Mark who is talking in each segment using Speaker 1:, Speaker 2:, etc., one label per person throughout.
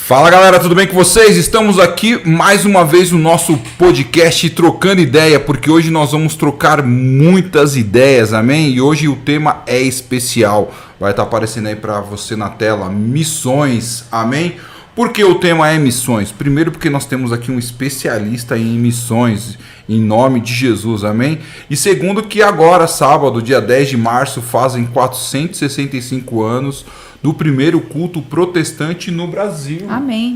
Speaker 1: Fala galera, tudo bem com vocês? Estamos aqui mais uma vez no nosso podcast Trocando Ideia, porque hoje nós vamos trocar muitas ideias, amém? E hoje o tema é especial, vai estar aparecendo aí para você na tela, missões, amém? Por que o tema é missões? Primeiro porque nós temos aqui um especialista em missões, em nome de Jesus, amém? E segundo que agora, sábado, dia 10 de março, fazem 465 anos do primeiro culto protestante no Brasil.
Speaker 2: Amém.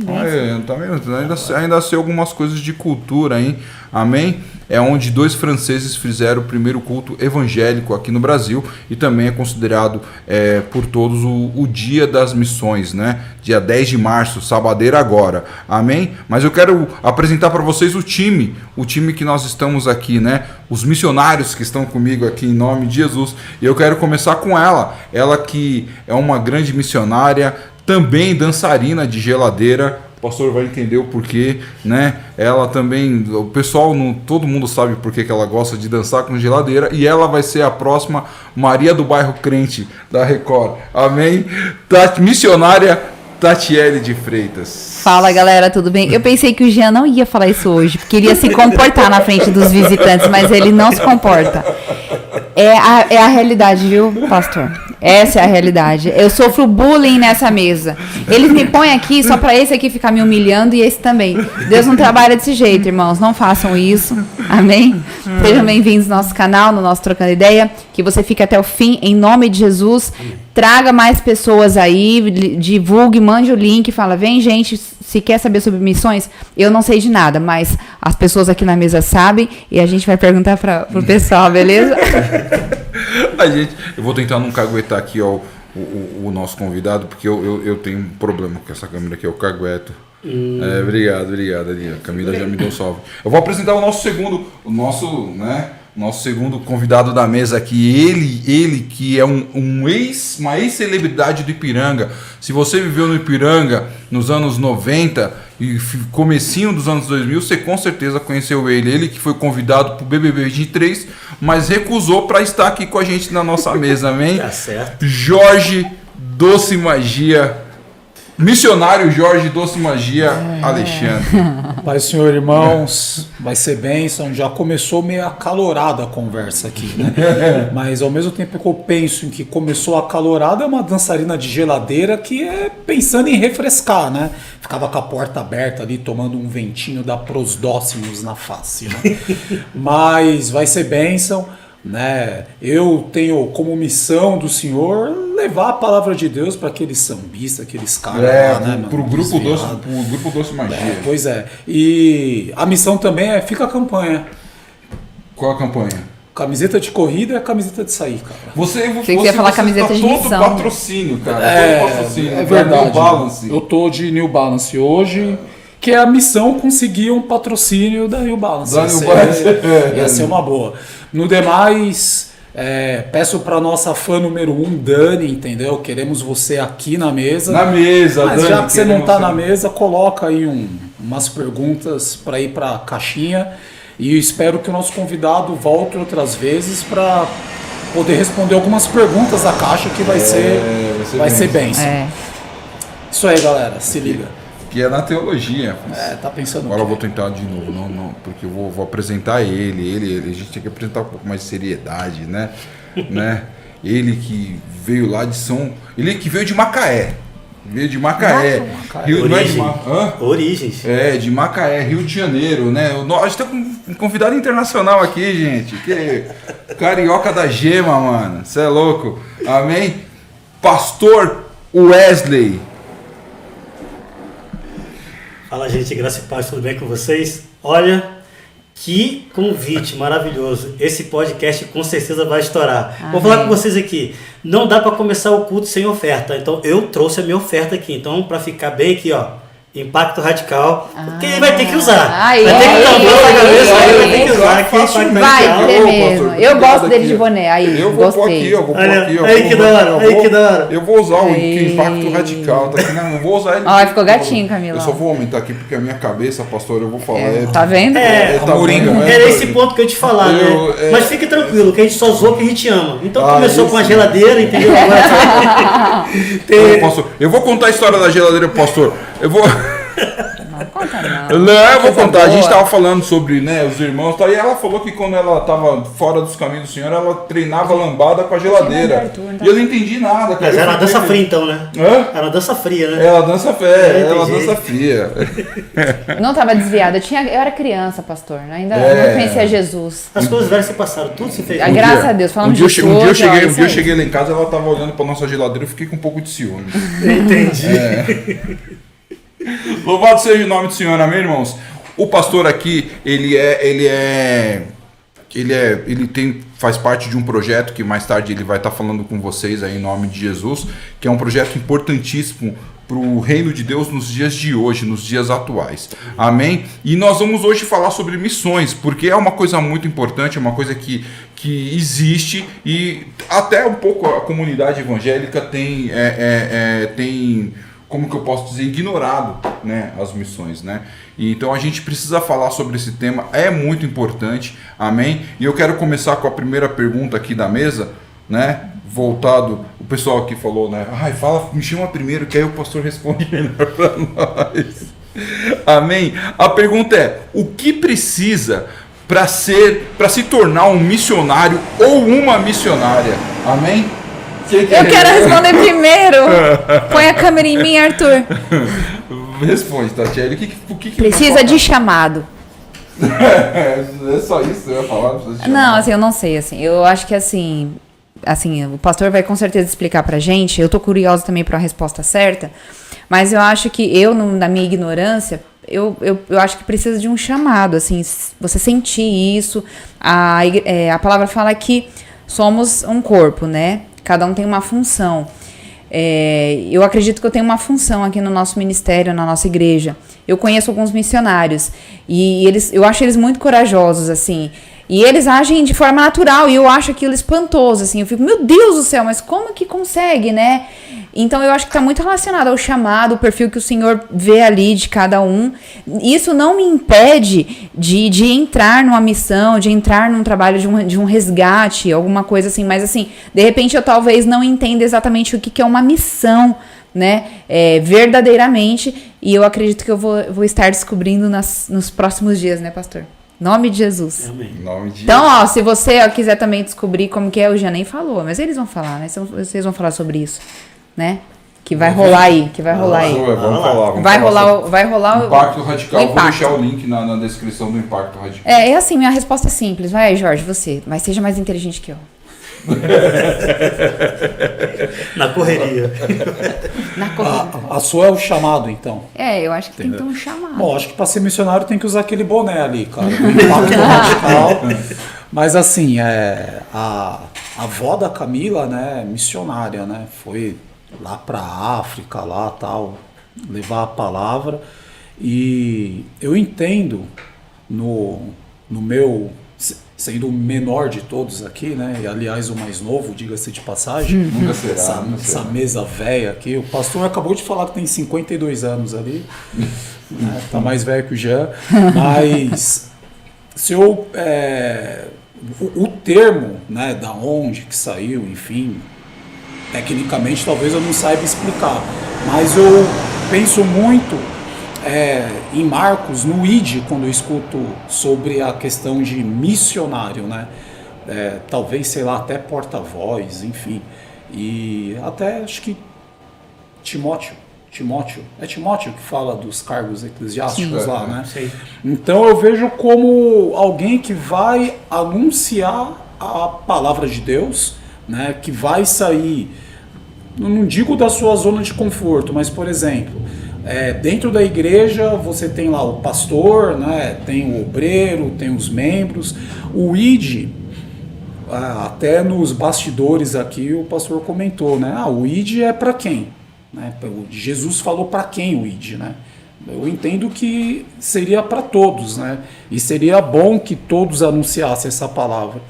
Speaker 1: Tá vendo? Ainda sei algumas coisas de cultura, hein? Amém? É onde dois franceses fizeram o primeiro culto evangélico aqui no Brasil e também é considerado por todos o Dia das Missões, né? Dia 10 de março, sabadeira agora. Amém? Mas eu quero apresentar para vocês o time que nós estamos aqui, né? Os missionários que estão comigo aqui em nome de Jesus. E eu quero começar com ela que é uma grande missionária, também dançarina de geladeira. O pastor vai entender o porquê, né? Ela também, o pessoal, todo mundo sabe por que ela gosta de dançar com geladeira, e ela vai ser a próxima Maria do Bairro Crente da Record. Amém? Missionária Tatiele de Freitas.
Speaker 2: Fala galera, tudo bem? Eu pensei que o Jean não ia falar isso hoje, porque ele ia se comportar na frente dos visitantes, mas ele não se comporta. É a realidade, viu, pastor? Essa é a realidade. Eu sofro bullying nessa mesa. Eles me põem aqui só para esse aqui ficar me humilhando e esse também. Deus não trabalha desse jeito, irmãos. Não façam isso. Amém? Sejam bem-vindos no nosso canal, no nosso Trocando Ideia. Que você fique até o fim, em nome de Jesus. Traga mais pessoas aí, divulgue, mande o link, fala, vem gente, se quer saber sobre missões, eu não sei de nada, mas as pessoas aqui na mesa sabem e a gente vai perguntar pro pessoal, beleza?
Speaker 1: Eu vou tentar não caguetar aqui ó, o nosso convidado, porque eu tenho um problema com essa câmera aqui, eu cagueto. Obrigado, a Camila já me deu um salve. Eu vou apresentar o nosso segundo convidado da mesa aqui, ele que é uma ex-celebridade do Ipiranga. Se você viveu no Ipiranga nos anos 90 e comecinho dos anos 2000, você com certeza conheceu ele que foi convidado para o BBB 23, mas recusou para estar aqui com a gente na nossa mesa, amém?
Speaker 3: Tá certo.
Speaker 1: Jorge Doce Magia, missionário Jorge Doce Magia Alexandre.
Speaker 4: Pai, Senhor, irmãos, vai ser bênção. Já começou meio acalorada a conversa aqui, né? Mas ao mesmo tempo que eu penso em que começou acalorada, é uma dançarina de geladeira que é pensando em refrescar, né? Ficava com a porta aberta ali, tomando um ventinho da Prosdóximos na face, né? Mas vai ser bênção, né? Eu tenho como missão do Senhor levar a palavra de Deus para aqueles sambistas, aqueles caras lá, né,
Speaker 1: pro grupo Doce Magia.
Speaker 4: Pois é. E a missão também é fica a campanha.
Speaker 1: Qual a campanha?
Speaker 4: Camiseta de corrida é camiseta de sair, cara.
Speaker 1: Você
Speaker 2: ia falar camiseta de missão.
Speaker 1: Todo patrocínio, cara.
Speaker 4: É verdade.
Speaker 1: New Balance.
Speaker 4: Eu tô de New Balance hoje. Que é a missão conseguir um patrocínio da New Balance. Ia ser uma boa. No demais, peço para nossa fã número 1, Dani, entendeu? Queremos você aqui na mesa.
Speaker 1: Na mesa,
Speaker 4: mas
Speaker 1: Dani.
Speaker 4: Já que você não está na mesa, coloca aí umas perguntas para ir para a caixinha. E espero que o nosso convidado volte outras vezes para poder responder algumas perguntas da caixa que vai ser bênção. Isso aí, galera. Se liga.
Speaker 1: Que é na teologia.
Speaker 4: Tá pensando.
Speaker 1: Agora eu vou tentar de novo, não, porque eu vou apresentar ele. A gente tem que apresentar um pouco mais de seriedade, né? Ele que veio lá de ele que veio de Macaé. Veio de Macaé.
Speaker 3: Origens.
Speaker 1: De Macaé, Rio de Janeiro, né? A gente tá com um convidado internacional aqui, gente. Que é carioca da gema, mano. Você é louco. Amém? Pastor Wesley.
Speaker 3: Fala, gente, graça e paz, tudo bem com vocês? Olha, que convite maravilhoso. Esse podcast com certeza vai estourar. Amém. Vou falar com vocês aqui. Não dá para começar o culto sem oferta. Então, eu trouxe a minha oferta aqui. Então, para ficar bem aqui, ó. Impacto Radical, porque vai ter que usar. Vai ter que tampar a cabeça, vai ter que usar aqui.
Speaker 2: Vai ter mesmo. Eu gosto dele de boné. Aí,
Speaker 1: eu vou pôr aqui, eu vou pôr aqui.
Speaker 3: Aí que da hora.
Speaker 1: Eu vou usar o Impacto Radical. Tá aqui, não, eu vou usar ele.
Speaker 2: Ó, ficou gatinho, Camila.
Speaker 1: Eu só vou aumentar aqui porque a minha cabeça, pastor, eu vou falar.
Speaker 2: Tá vendo?
Speaker 3: Era esse ponto que eu ia te falar, né? Mas fique tranquilo, que a gente só zoa que a gente ama. Então começou com a geladeira, entendeu?
Speaker 1: Eu vou contar a história da geladeira, pastor. Eu vou...
Speaker 2: Não conta não.
Speaker 1: Não, eu vou
Speaker 2: Coisa
Speaker 1: contar. A gente
Speaker 2: boa.
Speaker 1: tava falando sobre, né, os irmãos e tal, e ela falou que quando ela tava fora dos caminhos do Senhor, ela treinava lambada com a geladeira. E eu não entendi nada, cara.
Speaker 3: Mas
Speaker 1: Eu
Speaker 3: era
Speaker 1: fiquei-
Speaker 3: dança fria então, né?
Speaker 1: Hã?
Speaker 3: Era dança fria, né?
Speaker 1: Ela dança ela
Speaker 3: entendi.
Speaker 1: dança fria.
Speaker 2: Eu não tava desviada. Eu era criança, pastor. Ainda
Speaker 1: É.
Speaker 2: não conhecia Jesus.
Speaker 3: As coisas velhas se passaram, tudo se fez.
Speaker 2: A graças a Deus, falando
Speaker 1: um dia,
Speaker 2: disso
Speaker 1: um dia eu
Speaker 2: hoje,
Speaker 1: cheguei,
Speaker 2: ó,
Speaker 1: um
Speaker 2: isso
Speaker 1: dia eu
Speaker 2: aí.
Speaker 1: cheguei lá em casa, ela tava olhando pra nossa geladeira, eu fiquei com um pouco de ciúme.
Speaker 3: Entendi.
Speaker 1: Louvado seja o nome do Senhor, amém, irmãos? O pastor aqui, faz parte de um projeto que mais tarde ele vai estar falando com vocês aí em nome de Jesus, que é um projeto importantíssimo para o reino de Deus nos dias de hoje, nos dias atuais. Amém? E nós vamos hoje falar sobre missões, porque é uma coisa muito importante, é uma coisa que existe e até um pouco a comunidade evangélica tem como que eu posso dizer, ignorado, né, as missões, né? E então a gente precisa falar sobre esse tema, é muito importante, amém? E eu quero começar com a primeira pergunta aqui da mesa, né? Voltado, o pessoal aqui falou, né? Ai, me chama primeiro, que aí o pastor responde melhor para nós. Amém? A pergunta é: o que precisa para se tornar um missionário ou uma missionária? Amém?
Speaker 2: Eu quero responder primeiro. Põe a câmera em mim, Arthur.
Speaker 1: Responde, Tatiele. O que
Speaker 2: Precisa de chamado.
Speaker 1: É só isso que eu ia falar? Precisa de
Speaker 2: Não,
Speaker 1: chamado.
Speaker 2: assim, eu não sei, assim. Eu acho que assim, o pastor vai com certeza explicar pra gente. Eu tô curiosa também pra resposta certa. Mas eu acho que na minha ignorância, eu acho que precisa de um chamado, assim, você sentir isso. A palavra fala que somos um corpo, né? Cada um tem uma função. Eu acredito que eu tenho uma função aqui no nosso ministério, na nossa igreja. Eu conheço alguns missionários e eu acho eles muito corajosos, assim. E eles agem de forma natural e eu acho aquilo espantoso, assim. Eu fico, meu Deus do céu, mas como que consegue, né? Então eu acho que está muito relacionado ao chamado, o perfil que o Senhor vê ali de cada um. Isso não me impede de entrar numa missão, de entrar num trabalho de um resgate, alguma coisa assim. Mas assim, de repente eu talvez não entenda exatamente o que é uma missão, né? Verdadeiramente. E eu acredito que eu vou estar descobrindo nos próximos dias, né, pastor? Em nome de Jesus.
Speaker 3: Amém.
Speaker 1: Em nome de
Speaker 2: Então, ó, se você quiser também descobrir como que é, o Jean nem falou, mas eles vão falar, né? Vocês vão falar sobre isso, né? Que vai rolar aí,
Speaker 1: Vamos falar.
Speaker 2: Vai rolar o
Speaker 1: Impacto Radical.
Speaker 2: o
Speaker 1: Vou
Speaker 2: impacto.
Speaker 1: deixar o link na descrição do Impacto Radical.
Speaker 2: É assim, minha resposta é simples. Vai, Jorge, você. Mas seja mais inteligente que eu.
Speaker 3: Na correria.
Speaker 2: Na corrida.
Speaker 4: A sua é o chamado, então.
Speaker 2: Eu acho que tem que ter um chamado.
Speaker 4: Bom, acho que para ser missionário tem que usar aquele boné ali, cara. Do Impacto Radical. Mas assim, a avó da Camila, né, missionária, né? Foi lá para a África, lá tal, levar a palavra. E eu entendo no meu, sendo o menor de todos aqui, né? E aliás o mais novo, diga-se de passagem.
Speaker 1: Nunca será.
Speaker 4: Essa mesa velha aqui. O pastor acabou de falar que tem 52 anos ali. Né, tá mais velho que o Jean. Mas se eu o termo, né, da onde que saiu, enfim, tecnicamente talvez eu não saiba explicar, mas eu penso muito em Marcos, no ID, quando eu escuto sobre a questão de missionário, né? Talvez, sei lá, até porta-voz, enfim, e até acho que Timóteo, é Timóteo que fala dos cargos eclesiásticos. Sim, lá, né?
Speaker 3: Sim.
Speaker 4: Então eu vejo como alguém que vai anunciar a palavra de Deus, né? Que vai sair, não digo da sua zona de conforto, mas por exemplo, dentro da igreja você tem lá o pastor, né? Tem o obreiro, tem os membros, o ID. Até nos bastidores aqui o pastor comentou, né? O ID é para quem? Né? Jesus falou para quem o ID, né? Eu entendo que seria para todos, né? E seria bom que todos anunciassem essa palavra,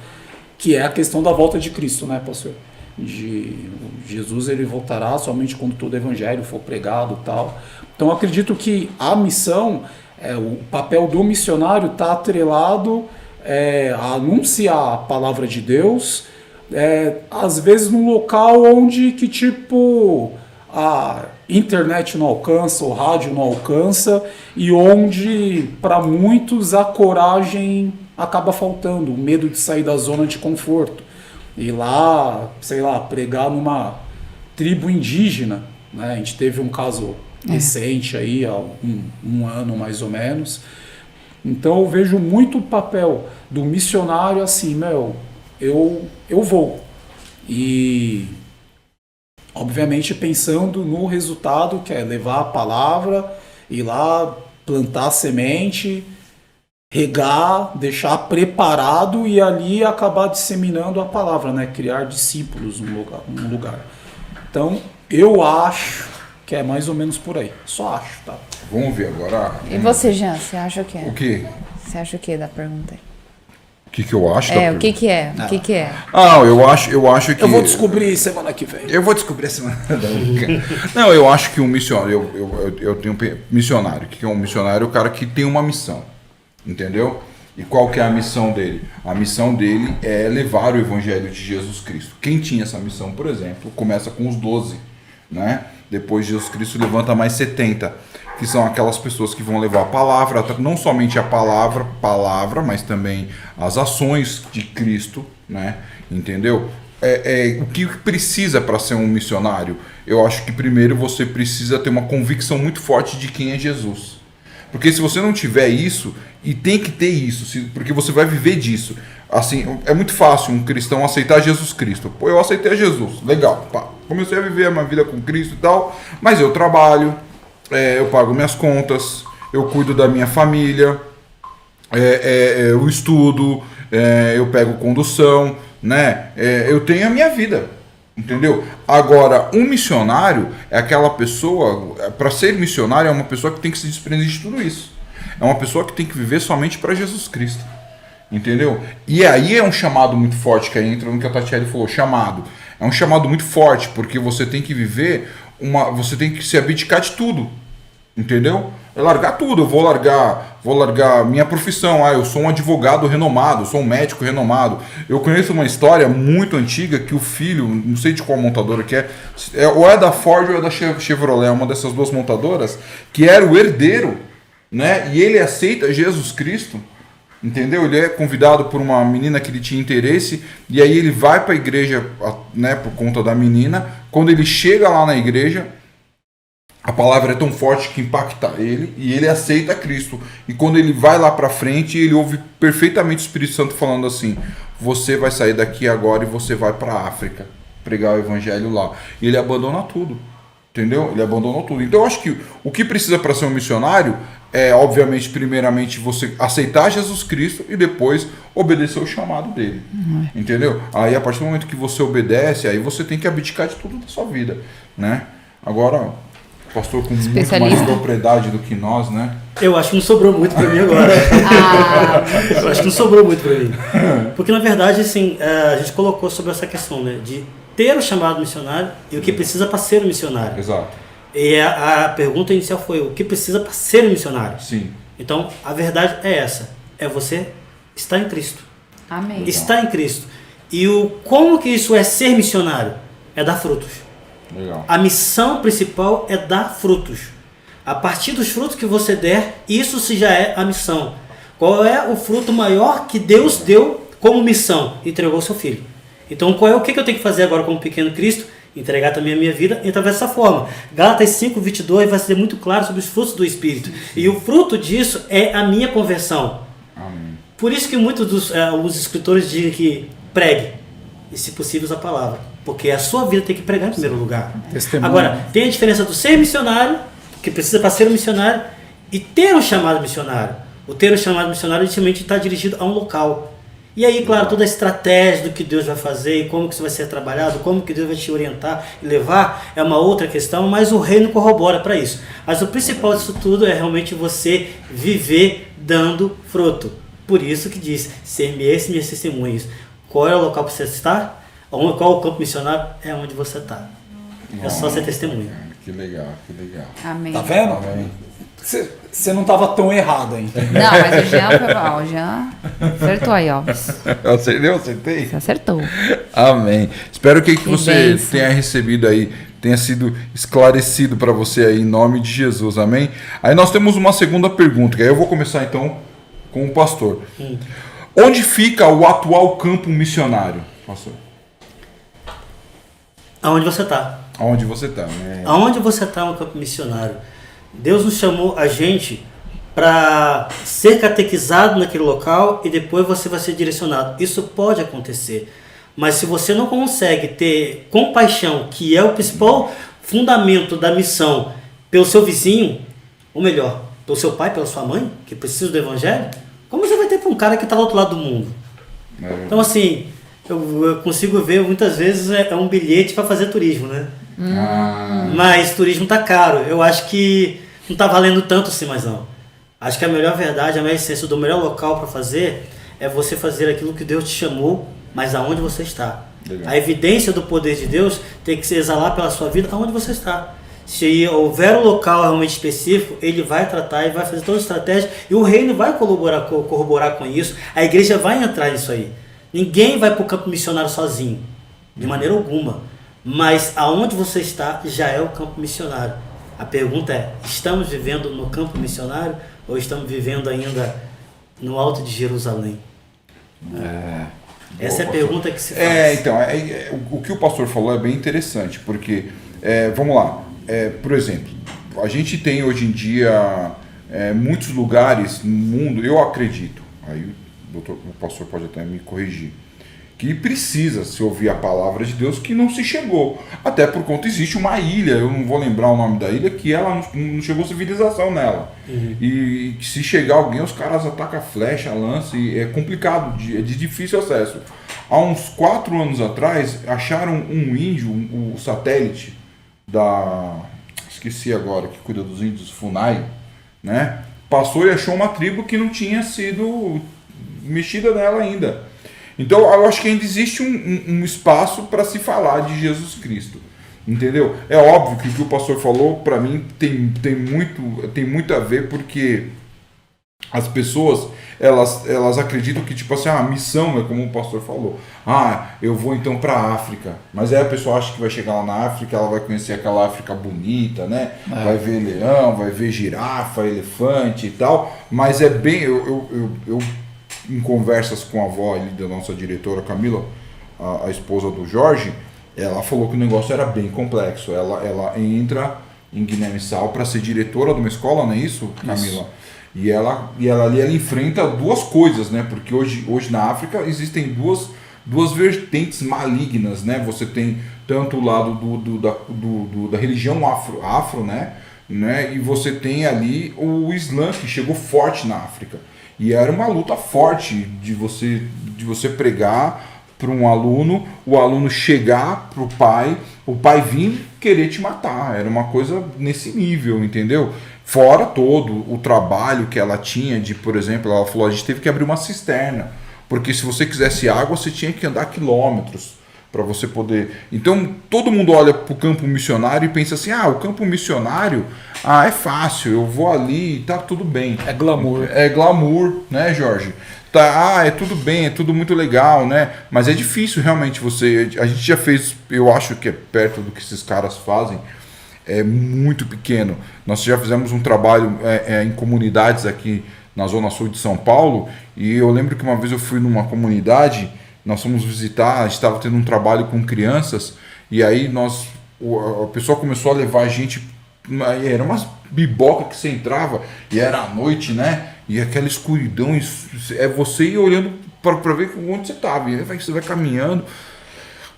Speaker 4: que é a questão da volta de Cristo, né, pastor? Jesus, ele voltará somente quando todo o evangelho for pregado e tal. Então eu acredito que a missão, o papel do missionário está atrelado a anunciar a palavra de Deus, às vezes num local onde que tipo a internet não alcança, o rádio não alcança, e onde para muitos a coragem acaba faltando, o medo de sair da zona de conforto. E lá, sei lá, pregar numa tribo indígena, né? A gente teve um caso recente aí, há um ano mais ou menos. Então eu vejo muito o papel do missionário assim, eu vou. E obviamente pensando no resultado, que é levar a palavra, ir lá, plantar a semente, regar, deixar preparado e ali acabar disseminando a palavra, né? Criar discípulos no lugar. Então, eu acho que é mais ou menos por aí. Só acho, tá?
Speaker 1: Vamos ver agora.
Speaker 2: E você, Jean, você acha o quê?
Speaker 1: O quê?
Speaker 2: Você acha o quê da pergunta aí?
Speaker 1: O que eu acho?
Speaker 2: O que é? O que é?
Speaker 1: Ah, eu acho que...
Speaker 4: Eu vou descobrir semana que vem.
Speaker 1: Eu vou descobrir essa semana. Não, eu acho que um missionário... Eu tenho missionário. O que é um missionário? É o cara que tem uma missão. Entendeu? E qual que é a missão dele? A missão dele é levar o evangelho de Jesus Cristo. Quem tinha essa missão, por exemplo, começa com os 12, né? Depois Jesus Cristo levanta mais 70, que são aquelas pessoas que vão levar a palavra, não somente a palavra, mas também as ações de Cristo, né? Entendeu? O que precisa para ser um missionário? Eu acho que primeiro você precisa ter uma convicção muito forte de quem é Jesus. Porque se você não tiver isso, e tem que ter isso, porque você vai viver disso. Assim, é muito fácil um cristão aceitar Jesus Cristo. Pô, eu aceitei Jesus, legal, pá. Comecei a viver a minha vida com Cristo e tal, mas eu trabalho, eu pago minhas contas, eu cuido da minha família, eu estudo, eu pego condução, né? Eu tenho a minha vida. Entendeu? Agora, um missionário é aquela pessoa, para ser missionário, é uma pessoa que tem que se desprender de tudo isso. É uma pessoa que tem que viver somente para Jesus Cristo. Entendeu? E aí é um chamado muito forte, que aí entra no que a Tatiele falou, chamado. É um chamado muito forte, porque você tem que viver, você tem que se abdicar de tudo. Entendeu? É largar tudo, eu vou largar minha profissão, eu sou um advogado renomado, sou um médico renomado. Eu conheço uma história muito antiga que o filho, não sei de qual montadora que ou é da Ford ou é da Chevrolet, uma dessas duas montadoras, que era o herdeiro, né? E ele aceita Jesus Cristo, entendeu? Ele é convidado por uma menina que ele tinha interesse, e aí ele vai para a igreja, né, por conta da menina. Quando ele chega lá na igreja, a palavra é tão forte que impacta ele e ele aceita Cristo. E quando ele vai lá para frente, ele ouve perfeitamente o Espírito Santo falando assim: você vai sair daqui agora e você vai para a África pregar o evangelho lá. E ele abandona tudo. Entendeu? Ele abandonou tudo. Então eu acho que o que precisa para ser um missionário é, obviamente, primeiramente você aceitar Jesus Cristo e depois obedecer o chamado dele. Entendeu? Aí a partir do momento que você obedece, aí você tem que abdicar de tudo da sua vida, né? Agora, pastor com muito mais propriedade do que nós, né?
Speaker 3: Eu acho que não sobrou muito para mim agora. Eu acho que não sobrou muito para mim. Porque, na verdade, assim, a gente colocou sobre essa questão, né, de ter o chamado missionário e o que precisa para ser um missionário.
Speaker 1: Exato.
Speaker 3: E a pergunta inicial foi: o que precisa para ser um missionário?
Speaker 1: Sim.
Speaker 3: Então, a verdade é essa. É você estar em Cristo.
Speaker 2: Amém.
Speaker 3: Estar em Cristo. E como que isso é ser missionário? É dar frutos.
Speaker 1: Legal.
Speaker 3: A missão principal é dar frutos. A partir dos frutos que você der, isso se já é a missão. Qual é o fruto maior que Deus deu como missão? Entregou o seu filho. Então, o que eu tenho que fazer agora como pequeno Cristo? Entregar também a minha vida através dessa forma. Gálatas 5:22 vai ser muito claro sobre os frutos do Espírito. E o fruto disso é a minha conversão.
Speaker 1: Amém.
Speaker 3: Por isso que muitos dos escritores dizem que pregue, e se possível a palavra. Porque a sua vida tem que pregar em primeiro lugar.
Speaker 4: Testemunho.
Speaker 3: Agora, tem a diferença do ser missionário, que precisa para ser um missionário, e ter um chamado missionário. O ter um chamado missionário, inicialmente, está dirigido a um local. E aí, claro, toda a estratégia do que Deus vai fazer, e como que isso vai ser trabalhado, como que Deus vai te orientar e levar, é uma outra questão, mas o reino corrobora para isso. Mas o principal disso tudo é realmente você viver dando fruto. Por isso que diz: ser-me-eis minhas testemunhas. Qual é o local para você estar? Qual o campo missionário? É onde você está. É só ser testemunha.
Speaker 1: Que legal, que legal.
Speaker 2: Amém.
Speaker 4: Tá vendo?
Speaker 1: Amém.
Speaker 4: Você não estava tão errado ainda.
Speaker 2: Não, mas o Jean foi mal. O Jean acertou aí, ó.
Speaker 1: Eu acertei?
Speaker 2: Você acertou.
Speaker 1: Amém. Espero que você
Speaker 2: bênção.
Speaker 1: tenha recebido aí tenha sido esclarecido para você aí, em nome de Jesus, amém? Aí nós temos uma segunda pergunta, que aí eu vou começar então com o pastor. Onde fica o atual campo missionário, pastor?
Speaker 3: Aonde você está?
Speaker 1: Aonde você está, né?
Speaker 3: Aonde você está no campo missionário? Deus nos chamou a gente para ser catequizado naquele local e depois você vai ser direcionado. Isso pode acontecer. Mas se você não consegue ter compaixão, que é o principal fundamento da missão, pelo seu vizinho, ou melhor, pelo seu pai, pela sua mãe, que precisa do evangelho, como você vai ter para um cara que está do outro lado do mundo? Então, assim, eu consigo ver muitas vezes é um bilhete para fazer turismo, né? Mas turismo tá caro. Eu acho que não tá valendo tanto assim mais não. Acho que a melhor verdade, a melhor essência do melhor local para fazer é você fazer aquilo que Deus te chamou, mas aonde você está. Legal. A evidência do poder de Deus tem que se exalar pela sua vida aonde você está. Se houver um local realmente específico, ele vai tratar e vai fazer toda a estratégia e o reino vai corroborar com isso. A igreja vai entrar nisso aí. Ninguém vai para o campo missionário sozinho, de maneira alguma. Mas aonde você está já é o campo missionário. A pergunta é, estamos vivendo no campo missionário ou estamos vivendo ainda no alto de Jerusalém? Essa é a pergunta que se faz.
Speaker 1: Então, o que o pastor falou é bem interessante, porque, vamos lá, por exemplo, a gente tem hoje em dia muitos lugares no mundo, eu acredito, aí o pastor pode até me corrigir, que precisa se ouvir a palavra de Deus que não se chegou. Até por conta, existe uma ilha, eu não vou lembrar o nome da ilha, que ela não chegou civilização nela. E se chegar alguém, os caras atacam flecha, lança, e é complicado, é de difícil acesso. Há uns 4 anos atrás, acharam um índio, o satélite esqueci agora, que cuida dos índios, FUNAI, né? Passou e achou uma tribo que não tinha sido mexida nela ainda. Então, eu acho que ainda existe um espaço para se falar de Jesus Cristo, entendeu? É óbvio que o que o pastor falou, para mim, tem muito a ver, porque as pessoas, elas acreditam que, tipo assim, a missão é como o pastor falou. Eu vou então para a África. Mas aí a pessoa acha que vai chegar lá na África, ela vai conhecer aquela África bonita, né? Vai ver leão, vai ver girafa, elefante e tal. Mas é bem... Eu em conversas com a avó ali da nossa diretora Camila, a esposa do Jorge, ela falou que o negócio era bem complexo. Ela entra em Guiné-Bissau para ser diretora de uma escola, não é isso, Camila? Isso. E ela ali ela enfrenta duas coisas, né? Porque hoje na África existem duas vertentes malignas, né? Você tem tanto o lado da religião afro, né? E você tem ali o Islã, que chegou forte na África. E era uma luta forte de você pregar para um aluno, o aluno chegar para o pai vir querer te matar. Era uma coisa nesse nível, entendeu? Fora todo o trabalho que ela tinha de, por exemplo, ela falou, a gente teve que abrir uma cisterna, porque se você quisesse água, você tinha que andar quilômetros para você poder... Então, todo mundo olha para o campo missionário e pensa assim, o campo missionário, é fácil, eu vou ali e tá tudo bem.
Speaker 4: É glamour.
Speaker 1: É glamour, né, Jorge? É tudo bem, é tudo muito legal, né? Mas é difícil realmente a gente já fez, eu acho que é perto do que esses caras fazem, é muito pequeno. Nós já fizemos um trabalho em comunidades aqui na Zona Sul de São Paulo, e eu lembro que uma vez eu fui numa comunidade, nós fomos visitar, a gente estava tendo um trabalho com crianças, e aí a pessoa começou a levar a gente, era umas biboca que você entrava, e era à noite, né? E aquela escuridão, é você ir olhando para ver onde você estava, e aí você vai caminhando,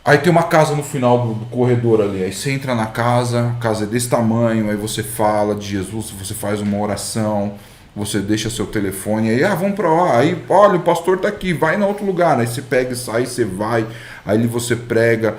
Speaker 1: aí tem uma casa no final do corredor ali, aí você entra na casa, a casa é desse tamanho, aí você fala de Jesus, você faz uma oração, você deixa seu telefone, aí vamos para lá, aí olha, o pastor tá aqui, vai em outro lugar, aí você pega e sai, você vai, aí você prega,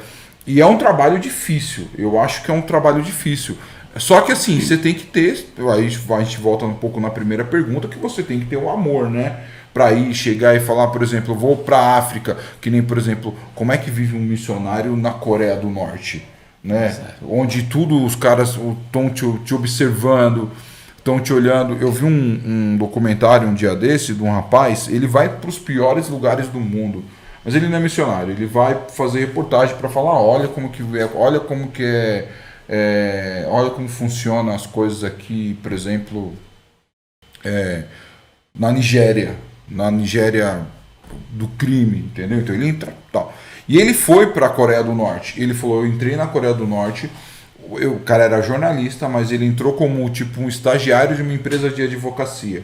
Speaker 1: e é um trabalho difícil, eu acho que é um trabalho difícil, só que assim, você tem que ter, aí a gente volta um pouco na primeira pergunta, que você tem que ter o amor, né, para ir, chegar e falar, por exemplo, eu vou para a África, que nem, por exemplo, como é que vive um missionário na Coreia do Norte, né, onde os caras estão te observando, estão te olhando. Eu vi um documentário um dia desse de um rapaz, ele vai para os piores lugares do mundo, mas ele não é missionário, ele vai fazer reportagem para falar, olha como que é olha como funcionam as coisas aqui, por exemplo, na Nigéria do crime, entendeu? Então ele entra, tal. E ele foi para a Coreia do Norte. Ele falou, eu entrei na Coreia do Norte, o cara era jornalista, mas ele entrou como tipo um estagiário de uma empresa de advocacia,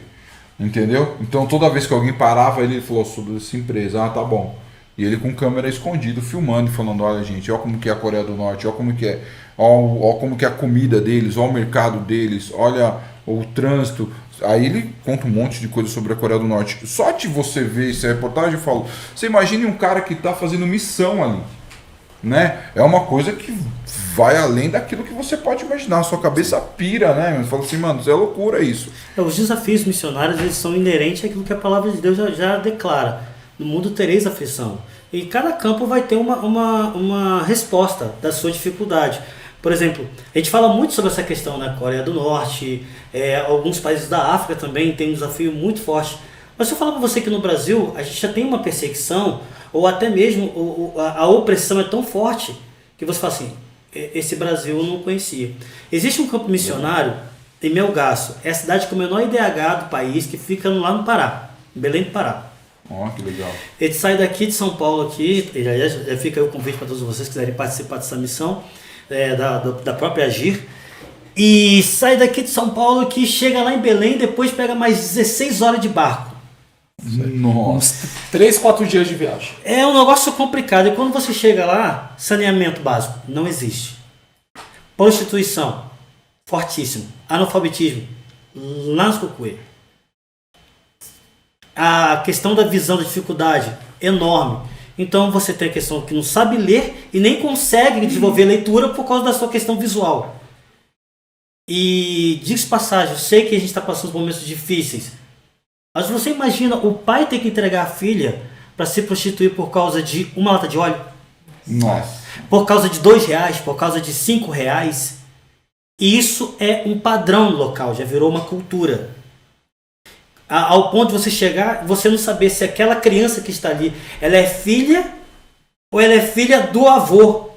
Speaker 1: entendeu? Então toda vez que alguém parava, ele falou sobre essa empresa, tá bom. E ele com câmera escondido, filmando e falando, olha gente, olha como que é a Coreia do Norte, olha como que é, olha como que é a comida deles, olha o mercado deles, olha o trânsito. Aí ele conta um monte de coisa sobre a Coreia do Norte. Só de você ver essa reportagem, eu falo, você imagine um cara que está fazendo missão ali, né? É uma coisa que vai além daquilo que você pode imaginar. A sua cabeça pira, né? Você fala assim, mano, isso é loucura isso.
Speaker 3: Os desafios missionários, eles são inerentes àquilo que a palavra de Deus já declara. No mundo tereis aflição. E cada campo vai ter uma resposta da sua dificuldade. Por exemplo, a gente fala muito sobre essa questão na Coreia do Norte, alguns países da África também tem um desafio muito forte. Mas se eu falar para você que no Brasil a gente já tem uma perseguição, ou até mesmo a opressão é tão forte, que você fala assim, esse Brasil eu não conhecia. Existe um campo missionário em Melgaço, é a cidade com o menor IDH do país, que fica lá no Pará, em Belém do Pará.
Speaker 1: Que legal.
Speaker 3: Ele sai daqui de São Paulo aqui, já fica aí o convite para todos vocês que quiserem participar dessa missão, da própria Agir, e sai daqui de São Paulo que chega lá em Belém, depois pega mais 16 horas de barco.
Speaker 1: Nossa.
Speaker 4: Uns 3, 4 dias de viagem.
Speaker 3: É um negócio complicado, e quando você chega lá, saneamento básico não existe. Prostituição, fortíssimo. Analfabetismo, lá nos Cucuê. A questão da visão da dificuldade, enorme. Então você tem a questão que não sabe ler e nem consegue desenvolver leitura por causa da sua questão visual. E diga-se passagem, eu sei que a gente está passando por momentos difíceis, mas você imagina o pai ter que entregar a filha para se prostituir por causa de uma lata de óleo?
Speaker 1: Nossa.
Speaker 3: Por causa de R$2, por causa de R$5? E isso é um padrão local, já virou uma cultura. Ao ponto de você chegar, você não saber se aquela criança que está ali, ela é filha ou ela é filha do avô,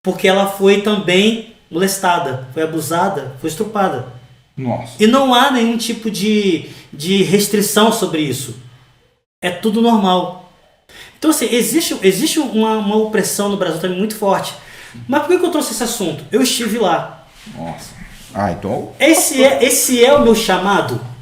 Speaker 3: porque ela foi também molestada, foi abusada, foi estuprada.
Speaker 1: Nossa.
Speaker 3: E não há nenhum tipo de restrição sobre isso. É tudo normal. Então, assim, existe uma opressão no Brasil também muito forte. Mas por que eu trouxe esse assunto? Eu estive lá.
Speaker 1: Nossa. Então...
Speaker 3: Esse é o meu chamado.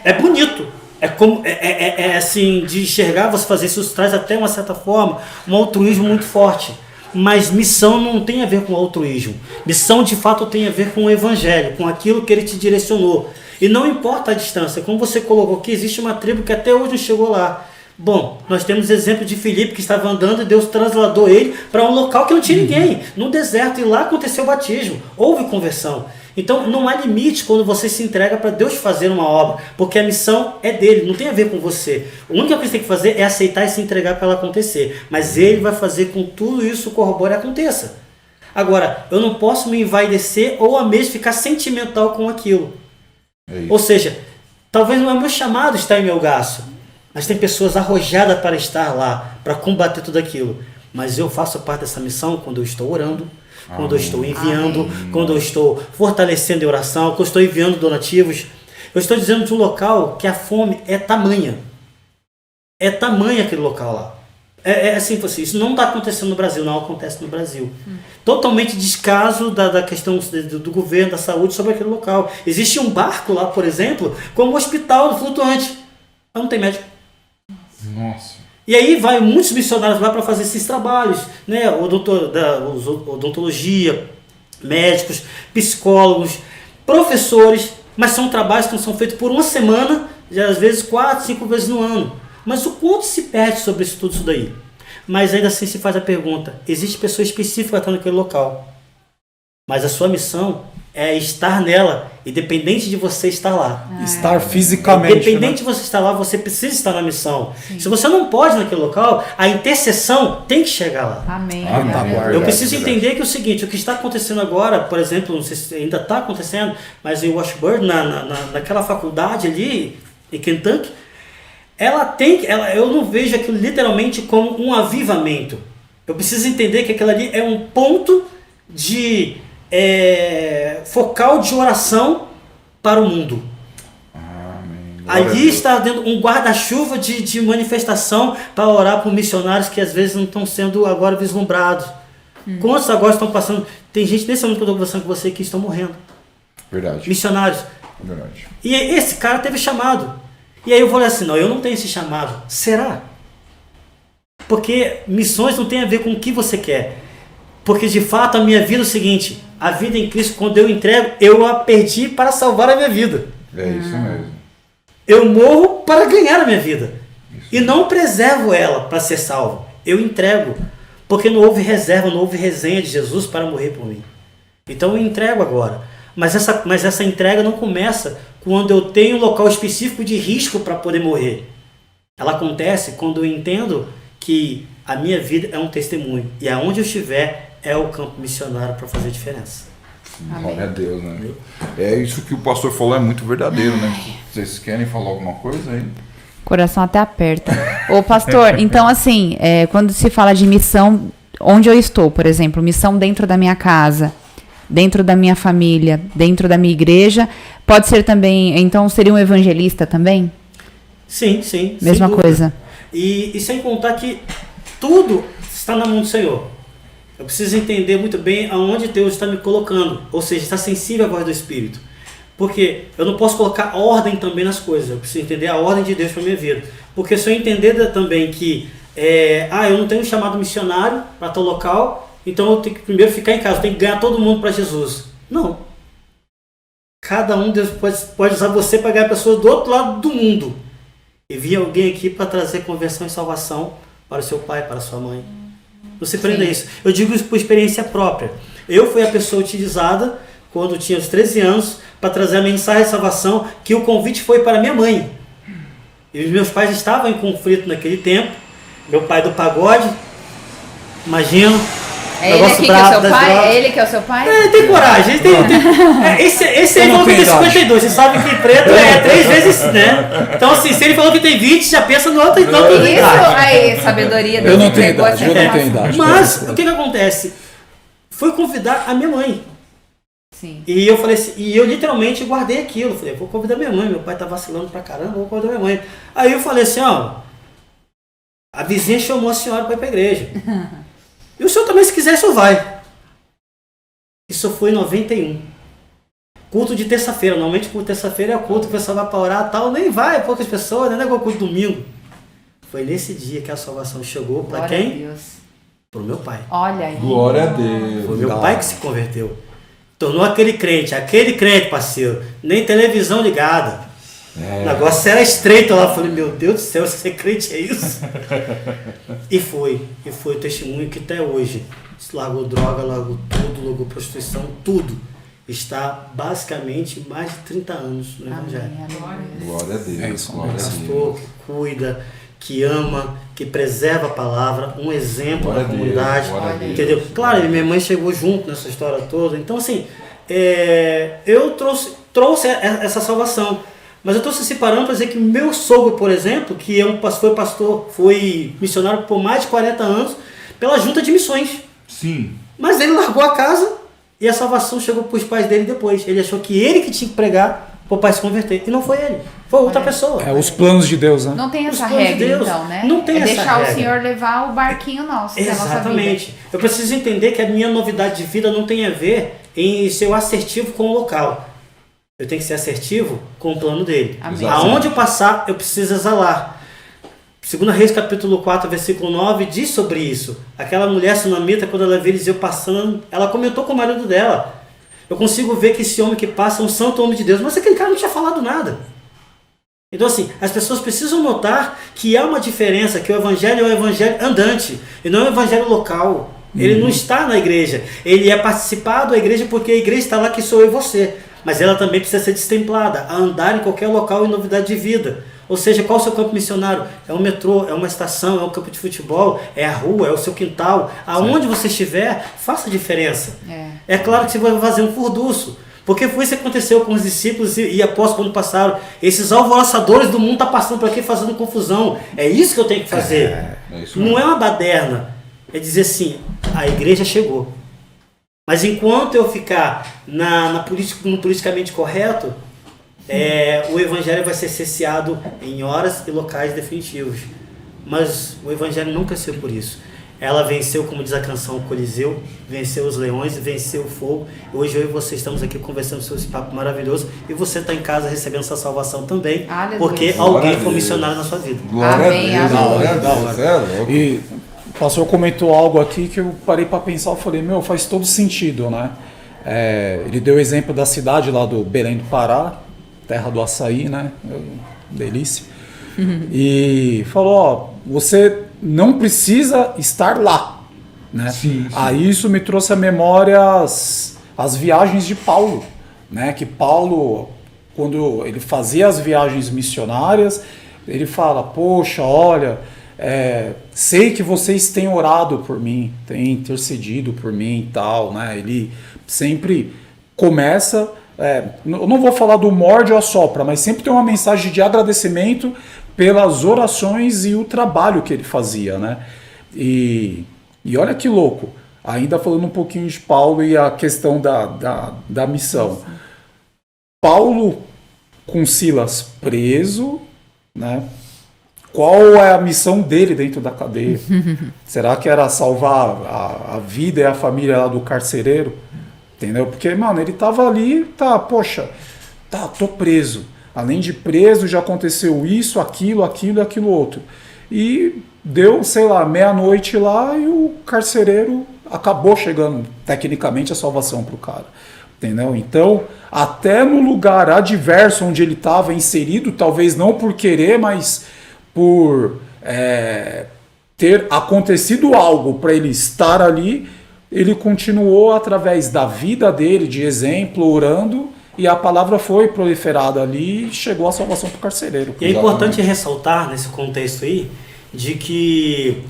Speaker 3: É bonito. É assim, de enxergar, você fazer isso traz até uma certa forma um altruísmo muito forte. Mas missão não tem a ver com altruísmo. Missão de fato tem a ver com o evangelho, com aquilo que ele te direcionou. E não importa a distância, como você colocou aqui, existe uma tribo que até hoje não chegou lá. Bom, nós temos exemplo de Filipe que estava andando e Deus trasladou ele para um local que não tinha ninguém, no deserto, e lá aconteceu o batismo, houve conversão. Então não há limite quando você se entrega para Deus fazer uma obra, porque a missão é dele, não tem a ver com você. A única coisa que você tem que fazer é aceitar e se entregar para ela acontecer, mas ele vai fazer com que tudo isso corrobore e aconteça. Agora, eu não posso me envaidecer ou a mesmo ficar sentimental com aquilo. Ou seja, talvez não é o meu chamado estar em Melgaço, mas tem pessoas arrojadas para estar lá, para combater tudo aquilo. Mas eu faço parte dessa missão quando eu estou orando, quando eu estou enviando, quando eu estou fortalecendo a oração, quando eu estou enviando donativos. Eu estou dizendo de um local que a fome é tamanha. É tamanha aquele local lá. É assim, isso não está acontecendo no Brasil, não acontece no Brasil. Totalmente descaso da questão do governo, da saúde sobre aquele local. Existe um barco lá, por exemplo, como um hospital flutuante. Mas não tem médico.
Speaker 1: Nossa.
Speaker 3: E aí vai muitos missionários lá para fazer esses trabalhos, né? Odontologia, médicos, psicólogos, professores, mas são trabalhos que não são feitos por uma semana, já às vezes 4, 5 vezes no ano. Mas o quanto se perde sobre isso tudo isso daí? Mas ainda assim se faz a pergunta, existe pessoa específica que está naquele local, mas a sua missão é estar nela, independente de você estar lá.
Speaker 4: Estar fisicamente.
Speaker 3: Independente de você estar lá, você precisa estar na missão. Sim. Se você não pode naquele local, a intercessão tem que chegar lá.
Speaker 2: Amém.
Speaker 3: Eu preciso entender que é o seguinte, o que está acontecendo agora, por exemplo, não sei se ainda está acontecendo, mas em Washburn, naquela faculdade ali, em Kentucky, eu não vejo aquilo literalmente como um avivamento. Eu preciso entender que aquilo ali é um ponto de focal de oração para o mundo. Ali está dentro um guarda-chuva de manifestação para orar por missionários que às vezes não estão sendo agora vislumbrados. Quantos agora estão passando? Tem gente nesse momento que eu estou conversando com você que estão morrendo.
Speaker 1: Verdade.
Speaker 3: Missionários.
Speaker 1: Verdade.
Speaker 3: E esse cara teve chamado. E aí eu falei assim, não, eu não tenho esse chamado. Será? Porque missões não tem a ver com o que você quer. Porque de fato a minha vida é o seguinte, a vida em Cristo, quando eu entrego, eu a perdi para salvar a minha vida.
Speaker 1: É isso mesmo.
Speaker 3: Eu morro para ganhar a minha vida. E não preservo ela para ser salvo. Eu entrego. Porque não houve reserva, não houve resenha de Jesus para morrer por mim. Então eu entrego agora. Mas essa entrega não começa quando eu tenho um local específico de risco para poder morrer. Ela acontece quando eu entendo que a minha vida é um testemunho. E aonde eu estiver é o campo missionário para fazer diferença.
Speaker 1: Glória a Deus, né? É isso que o pastor falou, é muito verdadeiro, né? Vocês querem falar alguma coisa aí?
Speaker 2: Coração até aperta. Ô pastor, então assim, quando se fala de missão, onde eu estou, por exemplo, missão dentro da minha casa, dentro da minha família, dentro da minha igreja, pode ser também, então seria um evangelista também?
Speaker 3: Sim, sim.
Speaker 2: Mesma coisa.
Speaker 3: E sem contar que tudo está na mão do Senhor. Eu preciso entender muito bem aonde Deus está me colocando, ou seja, está sensível à voz do Espírito. Porque eu não posso colocar ordem também nas coisas, eu preciso entender a ordem de Deus para a minha vida. Porque se eu entender também que eu não tenho um chamado missionário para tal local, então eu tenho que primeiro ficar em casa, eu tenho que ganhar todo mundo para Jesus. Não. Cada um, Deus pode usar você para ganhar pessoas do outro lado do mundo. E vir alguém aqui para trazer conversão e salvação para o seu pai, para a sua mãe. Não se prenda a isso. Eu digo isso por experiência própria. Eu fui a pessoa utilizada quando tinha os 13 anos para trazer a mensagem de salvação, que o convite foi para minha mãe. E os meus pais estavam em conflito naquele tempo. Meu pai do pagode, imagino.
Speaker 2: É ele aqui que é o seu pai? É ele que é o seu pai?
Speaker 3: Ele tem coragem. Esse aí falou que tem 52. Você sabe que preto é 3 vezes, né? Então, assim, se ele falou que tem 20, já pensa no outro idade.
Speaker 2: Isso aí, sabedoria dele.
Speaker 4: Eu não tenho idade.
Speaker 3: Mas, o que acontece? Foi convidar a minha mãe.
Speaker 2: Sim.
Speaker 3: E eu falei assim, e eu literalmente guardei aquilo. Falei, vou convidar minha mãe. Meu pai tá vacilando pra caramba, vou convidar minha mãe. Aí eu falei assim, a vizinha chamou a senhora para ir pra igreja. E o senhor também, se quiser, o senhor vai. Isso foi em 91. Culto de terça-feira. Normalmente, culto de terça-feira é o culto que o pessoal vai para orar e tal. Nem vai, poucas pessoas, né? Não é igual culto domingo. Foi nesse dia que a salvação chegou para quem? Para o meu pai.
Speaker 2: Olha aí.
Speaker 1: Glória a Deus.
Speaker 3: Foi meu pai que se converteu. Tornou aquele crente, parceiro. Nem televisão ligada. O negócio era estreito lá. Eu falei, meu Deus do céu, ser crente é isso? E foi o testemunho que até hoje largou droga, largou tudo, largou prostituição, tudo. Está basicamente mais de 30 anos no Evangelho.
Speaker 1: Glória a Deus.
Speaker 4: É isso,
Speaker 1: glória a Deus.
Speaker 3: Pastor que cuida, que ama, que preserva a palavra, um exemplo
Speaker 1: Glória
Speaker 3: na
Speaker 1: a Deus,
Speaker 3: comunidade.
Speaker 1: glória a Deus.
Speaker 3: Entendeu? Claro, minha mãe chegou junto nessa história toda. Então, assim, eu trouxe essa salvação. Mas eu estou se separando para dizer que meu sogro, por exemplo, que foi missionário por mais de 40 anos, pela junta de missões.
Speaker 1: Sim.
Speaker 3: Mas ele largou a casa e a salvação chegou para os pais dele depois. Ele achou que ele que tinha que pregar para o pai se converter. E não foi ele, foi outra pessoa.
Speaker 4: É os planos de Deus, né?
Speaker 2: Não tem essa
Speaker 3: Os planos de
Speaker 2: regra,
Speaker 3: Deus.
Speaker 2: então, né?
Speaker 3: Não tem essa
Speaker 2: deixar
Speaker 3: regra.
Speaker 2: o Senhor levar o barquinho nosso, que é a nossa vida.
Speaker 3: Exatamente. Eu preciso entender que a minha novidade de vida não tem a ver em ser assertivo com o local. Eu tenho que ser assertivo com o plano dele.
Speaker 2: Amém.
Speaker 3: Aonde eu passar, eu preciso exalar. 2 Reis capítulo 4, versículo 9, diz sobre isso. Aquela mulher sunamita, quando ela vê Eliseu passando, ela comentou com o marido dela. Eu consigo ver que esse homem que passa é um santo homem de Deus. Mas aquele cara não tinha falado nada. Então, assim, as pessoas precisam notar que há uma diferença, que o evangelho é um evangelho andante, e não é um evangelho local. Ele não está na igreja. Ele é participado da igreja porque a igreja está lá, que sou eu e você. Mas ela também precisa ser destemplada, a andar em qualquer local em novidade de vida. Ou seja, qual é o seu campo missionário? É um metrô, é uma estação, é um campo de futebol, é a rua, é o seu quintal. Aonde você estiver, faça a diferença. É claro que você vai fazer um furdunço. Porque foi isso que aconteceu com os discípulos e apóstolos quando passaram. Esses alvoroçadores do mundo estão passando por aqui fazendo confusão. É isso que eu tenho que fazer.
Speaker 1: É isso
Speaker 3: Não
Speaker 1: mesmo.
Speaker 3: é uma baderna. É dizer assim, a igreja chegou. Mas enquanto eu ficar no politicamente correto, o evangelho vai ser cesseado em horas e locais definitivos. Mas o evangelho não cresceu por isso. Ela venceu, como diz a canção, o Coliseu, venceu os leões, venceu o fogo. Hoje eu e você estamos aqui conversando sobre esse papo maravilhoso. E você está em casa recebendo essa salvação também, porque alguém foi missionário na sua vida.
Speaker 1: Glória
Speaker 2: Amém,
Speaker 1: a Deus.
Speaker 2: amém.
Speaker 1: Glória a Deus. É louco.
Speaker 4: E o pastor comentou algo aqui que eu parei para pensar, eu falei, faz todo sentido, né? Ele deu o exemplo da cidade lá do Belém do Pará, terra do açaí, né? Delícia. E falou, você não precisa estar lá, né?
Speaker 1: Sim.
Speaker 4: Aí isso me trouxe à memória as viagens de Paulo, né? Que Paulo, quando ele fazia as viagens missionárias, ele fala, poxa, olha, sei que vocês têm orado por mim, têm intercedido por mim e tal, né? Ele sempre começa, eu não vou falar do morde ou assopra, mas sempre tem uma mensagem de agradecimento pelas orações e o trabalho que ele fazia, né? E olha que louco, ainda falando um pouquinho de Paulo e a questão da missão. Paulo com Silas preso, né? Qual é a missão dele dentro da cadeia? Será que era salvar a vida e a família lá do carcereiro? Entendeu? Porque, mano, ele tava ali, tô preso. Além de preso, já aconteceu isso, aquilo e aquilo outro. E deu, sei lá, meia-noite lá e o carcereiro acabou chegando, tecnicamente, a salvação pro cara. Entendeu? Então, até no lugar adverso onde ele estava inserido, talvez não por querer, mas por ter acontecido algo para ele estar ali, ele continuou através da vida dele, de exemplo, orando, e a palavra foi proliferada ali e chegou a salvação para o carcereiro.
Speaker 3: E é importante ressaltar nesse contexto aí, de que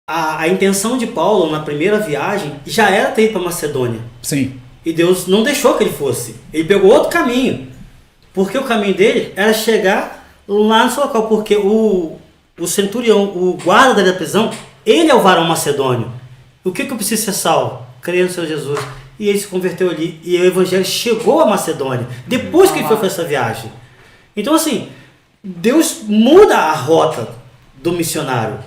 Speaker 3: a intenção de Paulo na primeira viagem já era ter ido para Macedônia.
Speaker 4: Sim.
Speaker 3: E Deus não deixou que ele fosse. Ele pegou outro caminho. Porque o caminho dele era chegar lá no seu local. Porque o centurião, o guarda da prisão, ele é o varão macedônio. O que eu preciso ser salvo? Crer no Senhor Jesus. E ele se converteu ali. E o evangelho chegou à Macedônia. Depois que ele foi para essa viagem. Então assim, Deus muda a rota do missionário.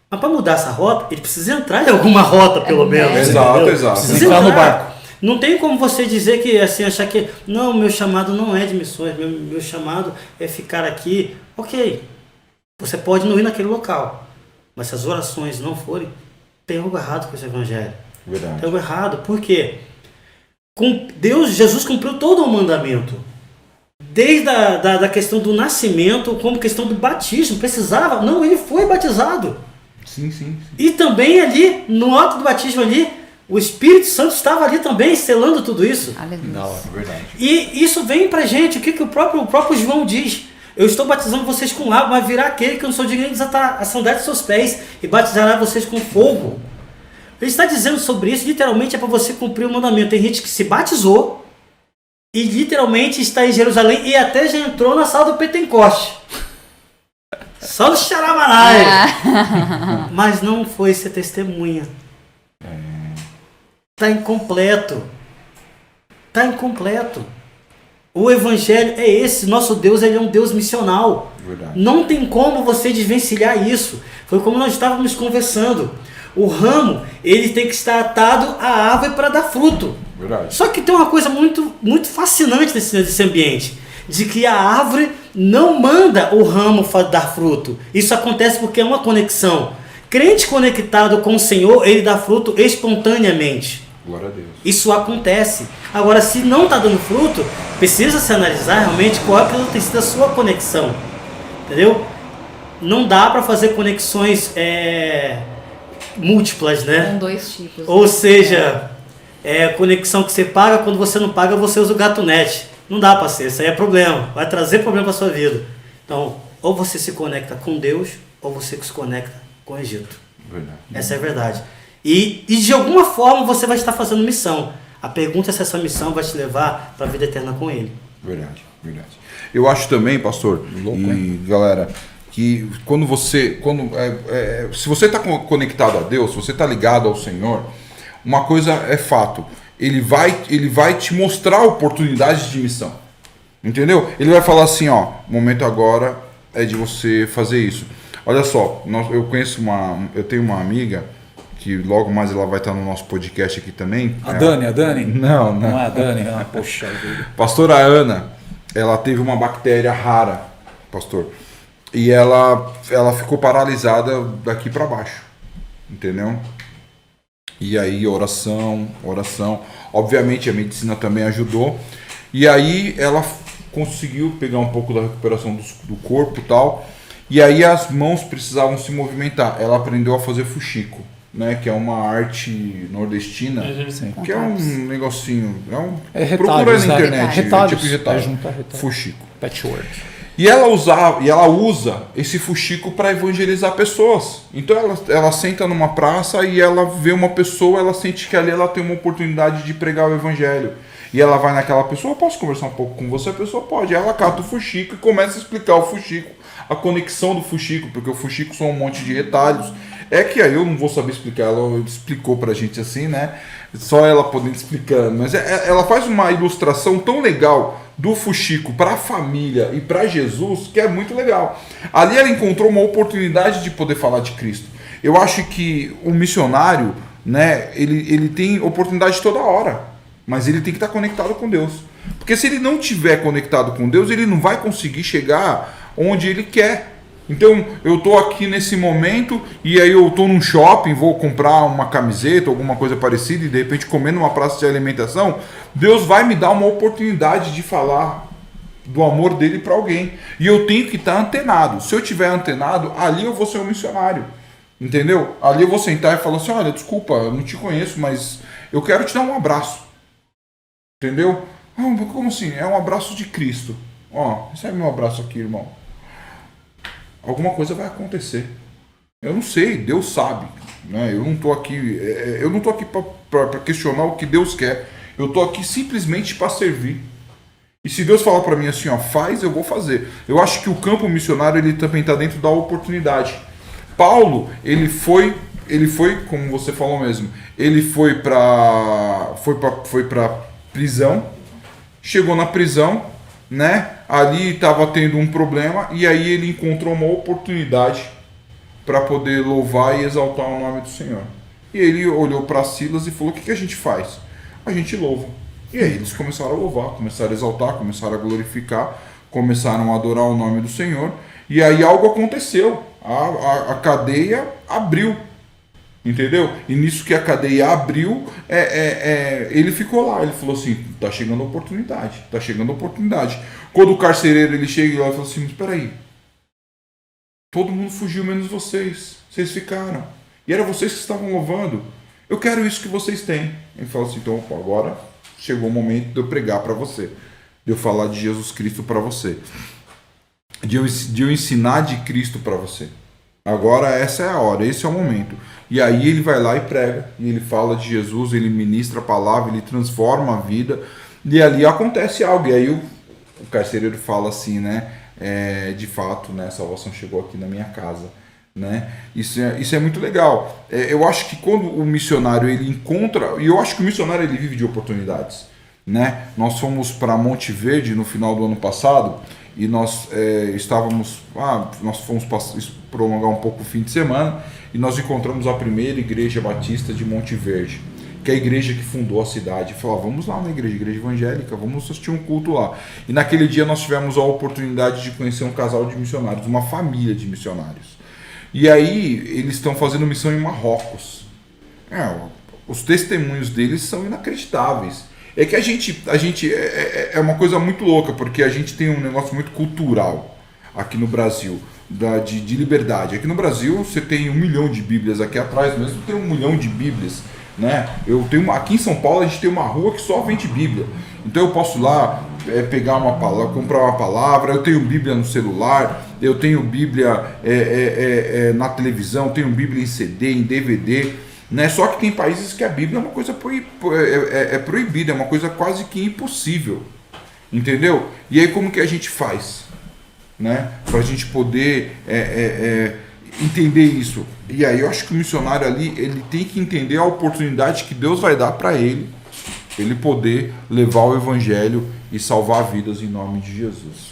Speaker 3: Mas para mudar essa rota, ele precisa entrar em alguma rota, pelo menos.
Speaker 1: Exato.
Speaker 3: Precisa entrar no barco. Não tem como você dizer que, assim, achar que não, meu chamado não é de missões, meu chamado é ficar aqui. Ok, você pode não ir naquele local, mas se as orações não forem, tem algo errado com esse evangelho.
Speaker 1: Verdade.
Speaker 3: Tem algo errado, por quê? Jesus cumpriu todo o mandamento. Desde da questão do nascimento, como questão do batismo, precisava, não, ele foi batizado.
Speaker 1: Sim.
Speaker 3: E também ali, no ato do batismo ali, o Espírito Santo estava ali também, selando tudo isso.
Speaker 2: Aleluia.
Speaker 1: Verdade.
Speaker 3: E isso vem pra gente, o que o próprio João diz. Eu estou batizando vocês com água, mas virá aquele que eu não sou digno de desatar a sandália de seus pés e batizará vocês com fogo. Ele está dizendo sobre isso, literalmente é para você cumprir o mandamento. Tem gente que se batizou e literalmente está em Jerusalém e até já entrou na sala do Pentecoste. Só do Xaramanai. Mas não foi ser testemunha. Está incompleto. Está incompleto. O evangelho é esse. Nosso Deus, ele é um Deus missional.
Speaker 1: Verdade.
Speaker 3: Não tem como você desvencilhar isso. Foi como nós estávamos conversando. O ramo, ele tem que estar atado à árvore para dar fruto.
Speaker 1: Verdade.
Speaker 3: Só que tem uma coisa muito, muito fascinante nesse ambiente. De que a árvore não manda o ramo dar fruto. Isso acontece porque é uma conexão. Crente conectado com o Senhor, ele dá fruto espontaneamente.
Speaker 1: Glória a Deus.
Speaker 3: Isso acontece. Agora, se não está dando fruto, precisa se analisar realmente qual é que tem sido a sua conexão. Entendeu? Não dá para fazer conexões múltiplas, né?
Speaker 2: Com dois tipos.
Speaker 3: Ou seja, conexão que você paga, quando você não paga, você usa o GatoNet. Não dá para ser, isso aí é problema. Vai trazer problema para sua vida. Então, ou você se conecta com Deus, ou você se conecta com o Egito.
Speaker 1: Verdade.
Speaker 3: Essa é a verdade. E de alguma forma você vai estar fazendo missão. A pergunta é se essa missão vai te levar para a vida eterna com Ele.
Speaker 1: Verdade. Eu acho também, pastor, galera, que se você está conectado a Deus, se você está ligado ao Senhor, uma coisa é fato. Ele vai te mostrar oportunidades de missão. Entendeu? Ele vai falar assim, ó, o momento agora é de você fazer isso. Olha só, eu tenho uma amiga que logo mais ela vai estar no nosso podcast aqui também.
Speaker 4: A Dani?
Speaker 1: Não.
Speaker 4: Não é a Dani? Ah, poxa vida.
Speaker 1: Pastora Ana, ela teve uma bactéria rara, pastor. E ela ficou paralisada daqui para baixo. Entendeu? E aí oração. Obviamente a medicina também ajudou. E aí ela conseguiu pegar um pouco da recuperação do corpo e tal. E aí as mãos precisavam se movimentar. Ela aprendeu a fazer fuxico, né? Que é uma arte nordestina. Que é um negocinho. Procura na internet.
Speaker 4: Retalhos.
Speaker 1: Tipo de retalho.
Speaker 4: Retalhos.
Speaker 1: Fuxico.
Speaker 4: Patchwork.
Speaker 1: E ela usa esse fuxico para evangelizar pessoas. Então ela senta numa praça e ela vê uma pessoa, ela sente que ali ela tem uma oportunidade de pregar o evangelho. E ela vai naquela pessoa, posso conversar um pouco com você? A pessoa pode. Ela cata o fuxico e começa a explicar o fuxico, a conexão do fuxico, porque o fuxico são um monte de retalhos. É que aí eu não vou saber explicar, ela explicou pra gente assim, né? Só ela podendo explicar. Mas ela faz uma ilustração tão legal do fuxico para a família e para Jesus, que é muito legal. Ali ela encontrou uma oportunidade de poder falar de Cristo. Eu acho que o missionário, né, ele tem oportunidade toda hora. Mas ele tem que estar conectado com Deus. Porque se ele não estiver conectado com Deus, ele não vai conseguir chegar onde ele quer. Então, eu estou aqui nesse momento e aí eu estou num shopping, vou comprar uma camiseta, alguma coisa parecida e de repente comer numa praça de alimentação. Deus vai me dar uma oportunidade de falar do amor dele para alguém. E eu tenho que estar antenado. Se eu estiver antenado, ali eu vou ser um missionário. Entendeu? Ali eu vou sentar e falar assim, olha, desculpa, eu não te conheço, mas eu quero te dar um abraço. Entendeu? Como assim? É um abraço de Cristo. Ó, recebe meu abraço aqui, irmão. Alguma coisa vai acontecer. Eu não sei, Deus sabe. Né? Eu não estou aqui para questionar o que Deus quer. Eu estou aqui simplesmente para servir. E se Deus falar para mim assim, ó, faz, eu vou fazer. Eu acho que o campo missionário ele também está dentro da oportunidade. Paulo, ele foi, como você falou mesmo, ele foi para prisão, chegou na prisão, né? Ali estava tendo um problema e aí ele encontrou uma oportunidade para poder louvar e exaltar o nome do Senhor. E ele olhou para Silas e falou: o que a gente faz? A gente louva. E aí eles começaram a louvar, começaram a exaltar, começaram a glorificar, começaram a adorar o nome do Senhor. E aí algo aconteceu, a cadeia abriu. Entendeu? E nisso que a cadeia abriu, ele ficou lá. Ele falou assim, tá chegando a oportunidade, tá chegando a oportunidade. Quando o carcereiro ele chega lá e fala assim, mas peraí, todo mundo fugiu menos vocês ficaram. E era vocês que estavam louvando. Eu quero isso que vocês têm. Ele fala assim, então opa, agora chegou o momento de eu pregar para você, de eu falar de Jesus Cristo para você, de eu ensinar de Cristo para você. Agora essa é a hora, esse é o momento. E aí ele vai lá e prega, e ele fala de Jesus, ele ministra a palavra, ele transforma a vida, e ali acontece algo. E aí o carcereiro fala assim, né? De fato, né, a salvação chegou aqui na minha casa. Né? Isso é muito legal. Eu acho que quando o missionário ele encontra, e eu acho que o missionário ele vive de oportunidades. Né? Nós fomos para Monte Verde no final do ano passado, e nós nós fomos prolongar um pouco o fim de semana e nós encontramos a primeira igreja batista de Monte Verde, que é a igreja que fundou a cidade. Falou, vamos lá na igreja evangélica, vamos assistir um culto lá. E naquele dia nós tivemos a oportunidade de conhecer um casal de missionários, uma família de missionários. E aí eles estão fazendo missão em Marrocos. Os testemunhos deles são inacreditáveis. É que a gente é uma coisa muito louca, porque a gente tem um negócio muito cultural aqui no Brasil, de liberdade. Aqui no Brasil você tem 1 milhão de Bíblias, aqui atrás mesmo tem 1 milhão de Bíblias. Né? Aqui em São Paulo a gente tem uma rua que só vende Bíblia. Então eu posso lá pegar uma palavra, comprar uma palavra, eu tenho Bíblia no celular, eu tenho Bíblia na televisão, tenho Bíblia em CD, em DVD. Né? Só que tem países que a Bíblia é uma coisa proibida, é uma coisa quase que impossível. Entendeu? E aí como que a gente faz? Né? Para a gente poder entender isso. E aí eu acho que o missionário ali, ele tem que entender a oportunidade que Deus vai dar para ele poder levar o evangelho e salvar vidas em nome de Jesus.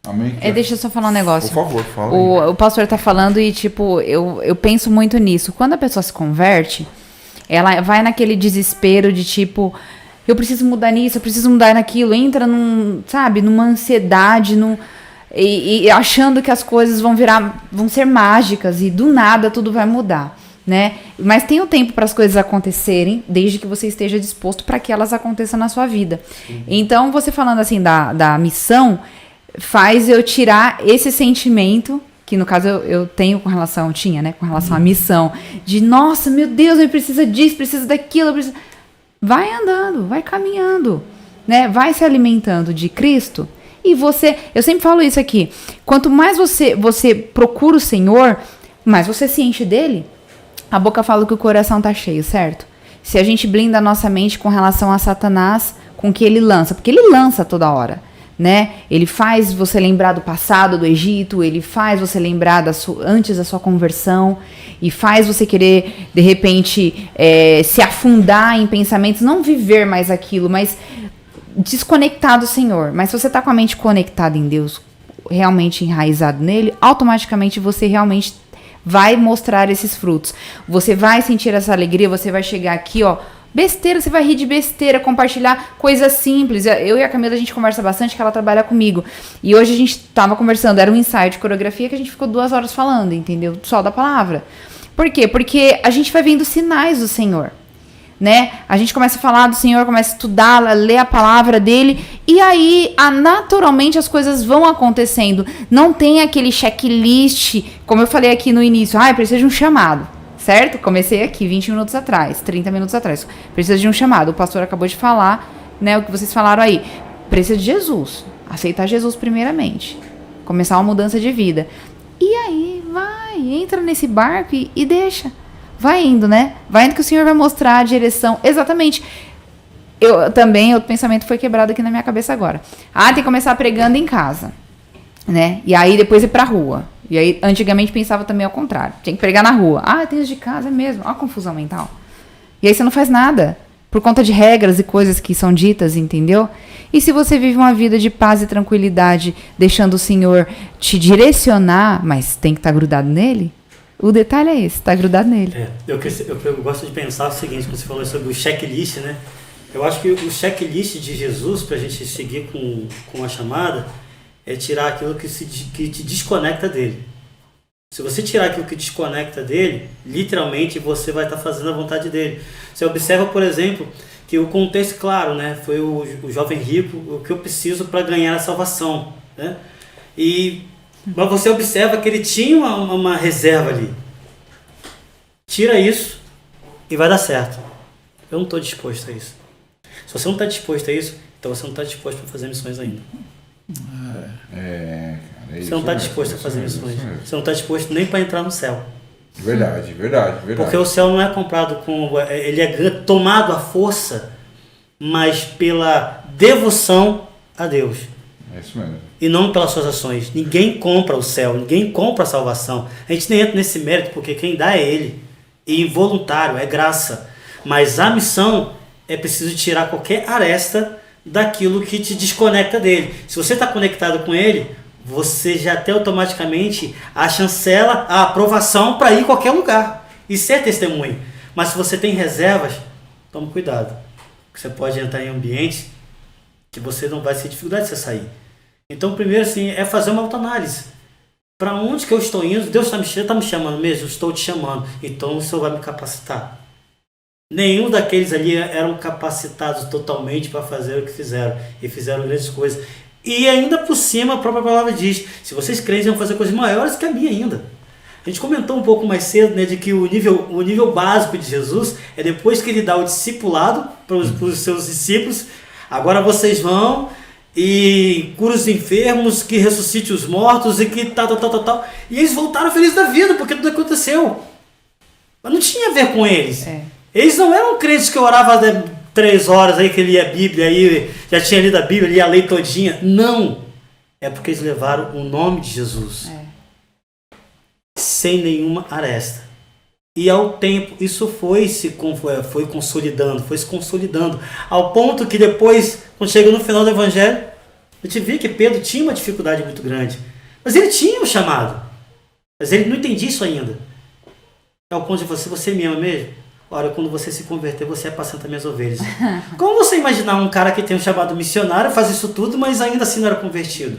Speaker 1: Amém?
Speaker 2: Deixa eu só falar um negócio.
Speaker 1: Por favor, fala aí.
Speaker 2: O pastor tá falando e, tipo, eu penso muito nisso. Quando a pessoa se converte, ela vai naquele desespero de, tipo, eu preciso mudar nisso, eu preciso mudar naquilo. Entra numa ansiedade, e achando que as coisas vão ser mágicas e do nada tudo vai mudar, né? Mas tem um tempo para as coisas acontecerem, desde que você esteja disposto para que elas aconteçam na sua vida. Então, você falando assim da missão, faz eu tirar esse sentimento, que no caso eu tenho com relação à missão, de nossa, meu Deus, eu preciso disso, preciso daquilo, vai andando, vai caminhando, né? Vai se alimentando de Cristo. E eu sempre falo isso aqui, quanto mais você procura o Senhor, mais você se enche dele. A boca fala que o coração tá cheio, certo? Se a gente blinda a nossa mente com relação a Satanás, com o que ele lança, porque ele lança toda hora, né? Ele faz você lembrar do passado do Egito, ele faz você lembrar antes da sua conversão, e faz você querer, de repente, se afundar em pensamentos, não viver mais aquilo, mas desconectado do Senhor. Mas se você está com a mente conectada em Deus, realmente enraizado nele, automaticamente você realmente vai mostrar esses frutos. Você vai sentir essa alegria, você vai chegar aqui, ó, besteira, você vai rir de besteira, compartilhar coisas simples. Eu e a Camila, a gente conversa bastante, que ela trabalha comigo. E hoje a gente tava conversando, era um ensaio de coreografia que a gente ficou 2 horas falando, entendeu? Só da palavra. Por quê? Porque a gente vai vendo sinais do Senhor, né? A gente começa a falar do Senhor, começa a estudar, a ler a palavra dele, e aí naturalmente as coisas vão acontecendo. Não tem aquele checklist, como eu falei aqui no início, precisa de um chamado, certo? Comecei aqui 20 minutos atrás, 30 minutos atrás, precisa de um chamado. O pastor acabou de falar, né, o que vocês falaram aí, precisa de Jesus, aceitar Jesus primeiramente, começar uma mudança de vida, e aí entra nesse barco e deixa. Vai indo, né? Vai indo que o Senhor vai mostrar a direção. Exatamente. O pensamento foi quebrado aqui na minha cabeça agora. Tem que começar pregando em casa, né? E aí depois ir pra rua. E aí, antigamente, pensava também ao contrário. Tinha que pregar na rua. Tem os de casa mesmo. Olha a confusão mental. E aí você não faz nada. Por conta de regras e coisas que são ditas, entendeu? E se você vive uma vida de paz e tranquilidade, deixando o Senhor te direcionar, mas tem que estar grudado nele, o detalhe é esse, tá grudado nele.
Speaker 3: Eu gosto de pensar o seguinte, quando você falou sobre o checklist, né? Eu acho que o checklist de Jesus, pra gente seguir com a chamada, é tirar aquilo que te desconecta dele. Se você tirar aquilo que desconecta dele, literalmente você vai estar fazendo a vontade dele. Você observa, por exemplo, que o contexto, claro, né, foi o jovem rico, o que eu preciso para ganhar a salvação, né? Mas você observa que ele tinha uma reserva ali. Tira isso e vai dar certo. Eu não estou disposto a isso. Se você não está disposto a isso, então você não está disposto a fazer missões ainda. Você não está disposto a fazer missões. Você não está disposto nem para entrar no céu.
Speaker 1: Verdade.
Speaker 3: Porque o céu não é comprado ele é tomado à força, mas pela devoção a Deus.
Speaker 1: É isso mesmo.
Speaker 3: E não pelas suas ações. Ninguém compra o céu, ninguém compra a salvação. A gente nem entra nesse mérito, porque quem dá é Ele. E involuntário, é graça. Mas a missão é preciso tirar qualquer aresta daquilo que te desconecta dele. Se você está conectado com Ele, você já tem automaticamente a chancela, a aprovação para ir em qualquer lugar e ser testemunho. Mas se você tem reservas, tome cuidado. Você pode entrar em ambientes que você não vai ter dificuldade de você sair. Então, primeiro, assim, é fazer uma autoanálise. Para onde que eu estou indo? Deus está me chamando mesmo? Eu estou te chamando. Então, o Senhor vai me capacitar. Nenhum daqueles ali eram capacitados totalmente para fazer o que fizeram. E fizeram grandes coisas. E ainda por cima, a própria palavra diz, se vocês creem, vão fazer coisas maiores que a minha ainda. A gente comentou um pouco mais cedo, né, de que o nível básico de Jesus é depois que ele dá o discipulado para os seus discípulos. Agora vocês vão e curam os enfermos, que ressuscite os mortos e que tal. E eles voltaram felizes da vida, porque tudo aconteceu. Mas não tinha a ver com eles. Eles não eram crentes que oravam 3 horas aí, que ele lia a Bíblia, aí já tinha lido a Bíblia, lia a lei todinha. Não. É porque eles levaram o nome de Jesus. sem nenhuma aresta. E ao tempo, isso foi se consolidando, ao ponto que depois, quando chega no final do Evangelho, a gente vê que Pedro tinha uma dificuldade muito grande. Mas ele tinha um chamado. Mas ele não entendia isso ainda. Ao ponto de você me ama mesmo? Olha, quando você se converter, você apacenta minhas ovelhas. Como você imaginar um cara que tem um chamado missionário, faz isso tudo, mas ainda assim não era convertido?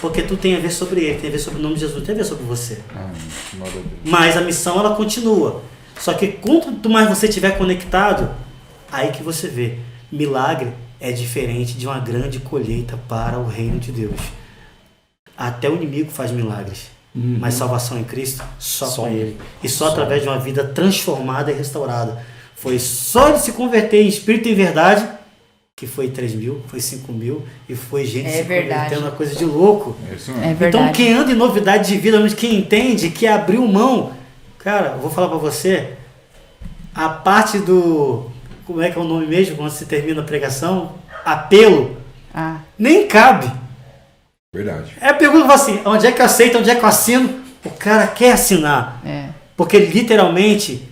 Speaker 3: Porque tudo tem a ver sobre ele, tem a ver sobre o nome de Jesus, tem a ver sobre você. Mas a missão, ela continua. Só que quanto mais você estiver conectado, aí que você vê. Milagre é diferente de uma grande colheita para o reino de Deus. Até o inimigo faz milagres. Mas salvação em Cristo, só com Ele. E só através de uma vida transformada e restaurada. Foi só ele se converter em espírito e em verdade, que foi 3.000, foi 5.000, e foi gente se convertendo, uma coisa de louco. Então quem anda em novidade de vida, quem entende, que abriu mão, cara, eu vou falar pra você, a parte do, como é que é o nome mesmo, quando se termina a pregação, apelo, nem cabe.
Speaker 1: Verdade.
Speaker 3: É a pergunta assim, onde é que eu aceito, onde é que eu assino? O cara quer assinar. Porque literalmente,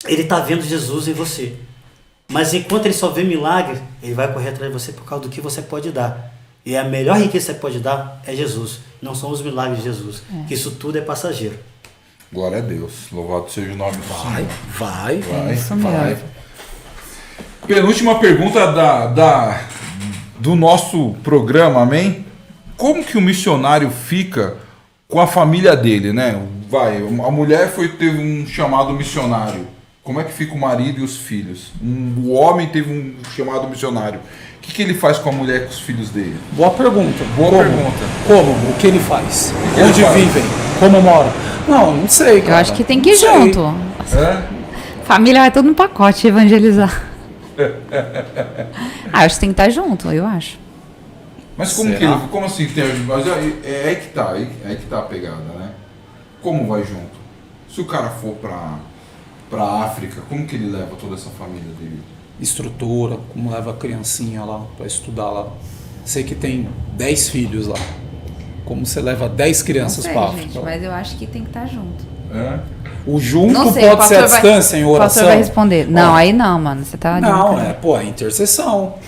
Speaker 3: ele está vendo Jesus em você. Mas enquanto ele só vê milagre, ele vai correr atrás de você por causa do que você pode dar. E a melhor riqueza que você pode dar é Jesus. Não são os milagres de Jesus. Que isso tudo é passageiro.
Speaker 1: Glória a Deus. Louvado seja o nome do Senhor.
Speaker 4: Vai.
Speaker 2: Isso mesmo.
Speaker 1: Penúltima pergunta do nosso programa, amém? Como que o missionário fica com a família dele, né? A mulher teve um chamado missionário. Como é que fica o marido e os filhos? O homem teve um chamado missionário. O que ele faz com a mulher e com os filhos dele?
Speaker 4: Boa pergunta.
Speaker 1: Como?
Speaker 4: O que ele faz?
Speaker 1: Onde
Speaker 4: vivem? Como moram? Não sei, cara.
Speaker 2: Eu acho que tem que ir junto. Família vai todo no pacote evangelizar. Acho que tem que estar junto, eu acho.
Speaker 1: Mas como assim? Mas é que tá a pegada, né? Como vai junto? Se o cara for pra África, como que ele leva toda essa família dele?
Speaker 4: Estrutura, como leva a criancinha lá pra estudar lá. Sei que tem 10 filhos lá. Como você leva 10 crianças pra África?
Speaker 2: Gente, mas eu acho que tem que estar junto.
Speaker 4: O junto pode ser a distância em oração. O pastor
Speaker 2: vai responder. Não, aí não, mano. Você tá
Speaker 4: não, é intercessão.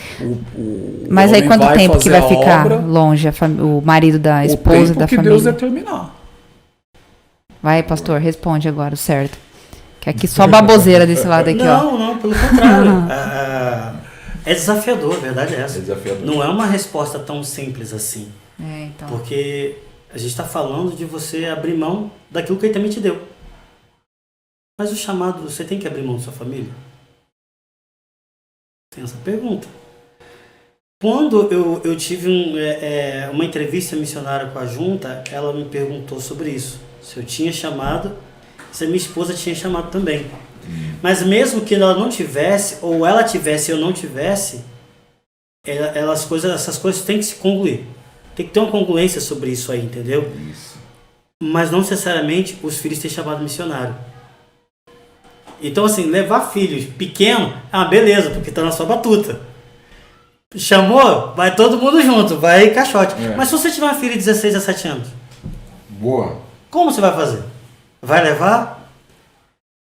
Speaker 2: Mas aí quanto tempo que vai ficar longe o marido da esposa da família? O tempo que Deus
Speaker 4: determinar.
Speaker 2: Vai, pastor, responde agora o certo. Que aqui só baboseira desse lado aqui, ó.
Speaker 3: Não, pelo contrário. É desafiador, a verdade é essa. Não é uma resposta tão simples assim.
Speaker 2: Então.
Speaker 3: Porque a gente está falando de você abrir mão daquilo que ele também te deu. Mas o chamado, você tem que abrir mão da sua família? Tem essa pergunta. Quando eu tive uma entrevista missionária com a junta, ela me perguntou sobre isso. Se eu tinha chamado, se a minha esposa tinha chamado também. Mas mesmo que ela não tivesse, ou ela tivesse e eu não tivesse, essas coisas têm que se congruir. Tem que ter uma congruência sobre isso aí, entendeu?
Speaker 1: Isso.
Speaker 3: Mas não necessariamente os filhos têm chamado missionário. Então, assim, levar filhos pequenos, beleza, porque tá na sua batuta. Chamou, vai todo mundo junto, vai caixote. Mas se você tiver uma filha de 16 a 17 anos,
Speaker 1: boa.
Speaker 3: Como você vai fazer? Vai levar?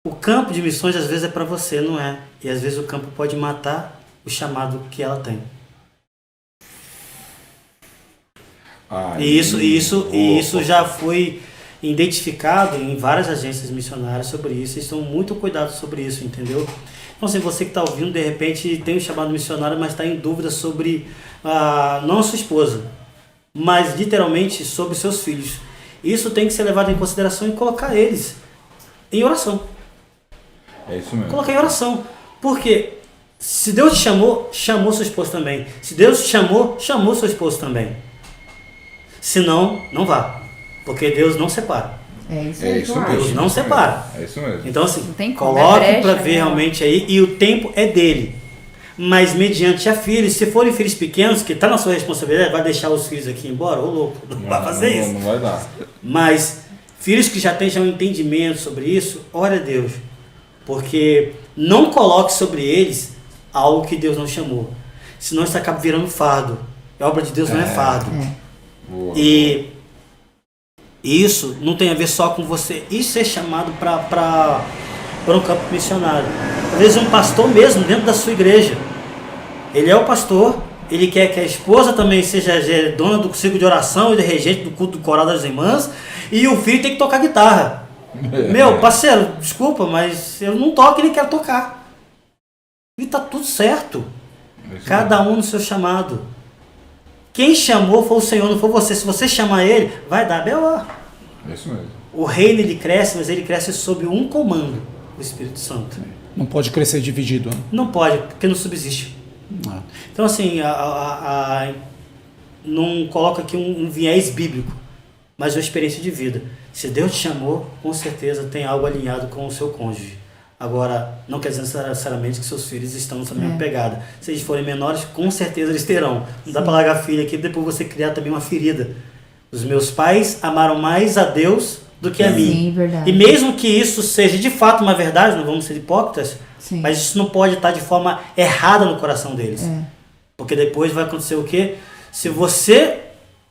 Speaker 3: O campo de missões às vezes é para você, não é? E às vezes o campo pode matar o chamado que ela tem. E isso já foi identificado em várias agências missionárias sobre isso, e estão muito cuidados sobre isso, entendeu? Então, se você que está ouvindo, de repente tem um chamado missionário, mas está em dúvida sobre, não a sua esposa, mas literalmente sobre seus filhos. Isso tem que ser levado em consideração e colocar eles em oração.
Speaker 1: É isso mesmo.
Speaker 3: Colocar em oração. Porque se Deus te chamou, chamou seu esposo também. Se Deus te chamou, chamou seu esposo também. Se não, não vá. Porque Deus não separa.
Speaker 2: É isso mesmo.
Speaker 3: Deus não separa.
Speaker 1: É isso mesmo.
Speaker 3: Então assim, coloque para ver realmente aí. E o tempo é dele. Mas mediante a filhos, se forem filhos pequenos, que está na sua responsabilidade, vai deixar os filhos aqui embora? Ô louco, não vai fazer isso.
Speaker 1: Não vai dar.
Speaker 3: Mas filhos que já tenham um entendimento sobre isso, ore a Deus. Porque não coloque sobre eles algo que Deus não chamou. Senão isso acaba virando fardo. A obra de Deus não é fardo.
Speaker 1: Boa.
Speaker 3: E Isso não tem a ver só com você ir ser chamado para um campo missionário. Às vezes um pastor mesmo dentro da sua igreja, ele é o pastor, ele quer que a esposa também seja dona do ciclo de oração e de regente do culto do coral das irmãs, e o filho tem que tocar guitarra. Meu parceiro, desculpa, mas eu não toco e nem quero tocar. E tá tudo certo. Cada um no seu chamado. Quem chamou foi o Senhor, não foi você. Se você chamar ele, vai dar B.O.
Speaker 1: É isso mesmo.
Speaker 3: O reino ele cresce, mas ele cresce sob um comando, o Espírito Santo.
Speaker 4: Não pode crescer dividido, né?
Speaker 3: Não pode, porque não subsiste. Então assim, não coloca aqui um viés bíblico, mas uma experiência de vida. Se Deus te chamou, com certeza tem algo alinhado com o seu cônjuge. Agora, não quer dizer necessariamente que seus filhos estão nessa mesma pegada. Se eles forem menores, com certeza eles terão. Não dá para largar a filha aqui e depois você criar também uma ferida. Os meus pais amaram mais a Deus do que a mim.
Speaker 2: Sim, verdade.
Speaker 3: E mesmo que isso seja de fato uma verdade, não vamos ser hipócritas,
Speaker 2: Sim.
Speaker 3: mas isso não pode estar de forma errada no coração deles. Porque depois vai acontecer o quê? Se você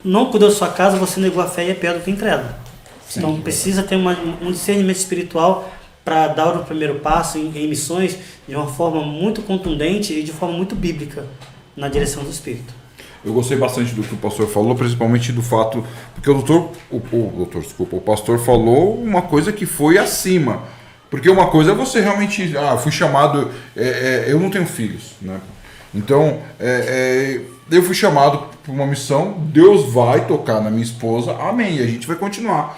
Speaker 3: não cuidou da sua casa, você negou a fé e é pior do que incrédulo. Então precisa ter um discernimento espiritual para dar o primeiro passo em missões de uma forma muito contundente e de forma muito bíblica na direção do Espírito.
Speaker 1: Eu gostei bastante do que o pastor falou, principalmente do fato, porque o pastor falou uma coisa que foi acima. Porque uma coisa é você realmente, fui chamado, eu não tenho filhos, né? Então, eu fui chamado para uma missão, Deus vai tocar na minha esposa, amém, e a gente vai continuar.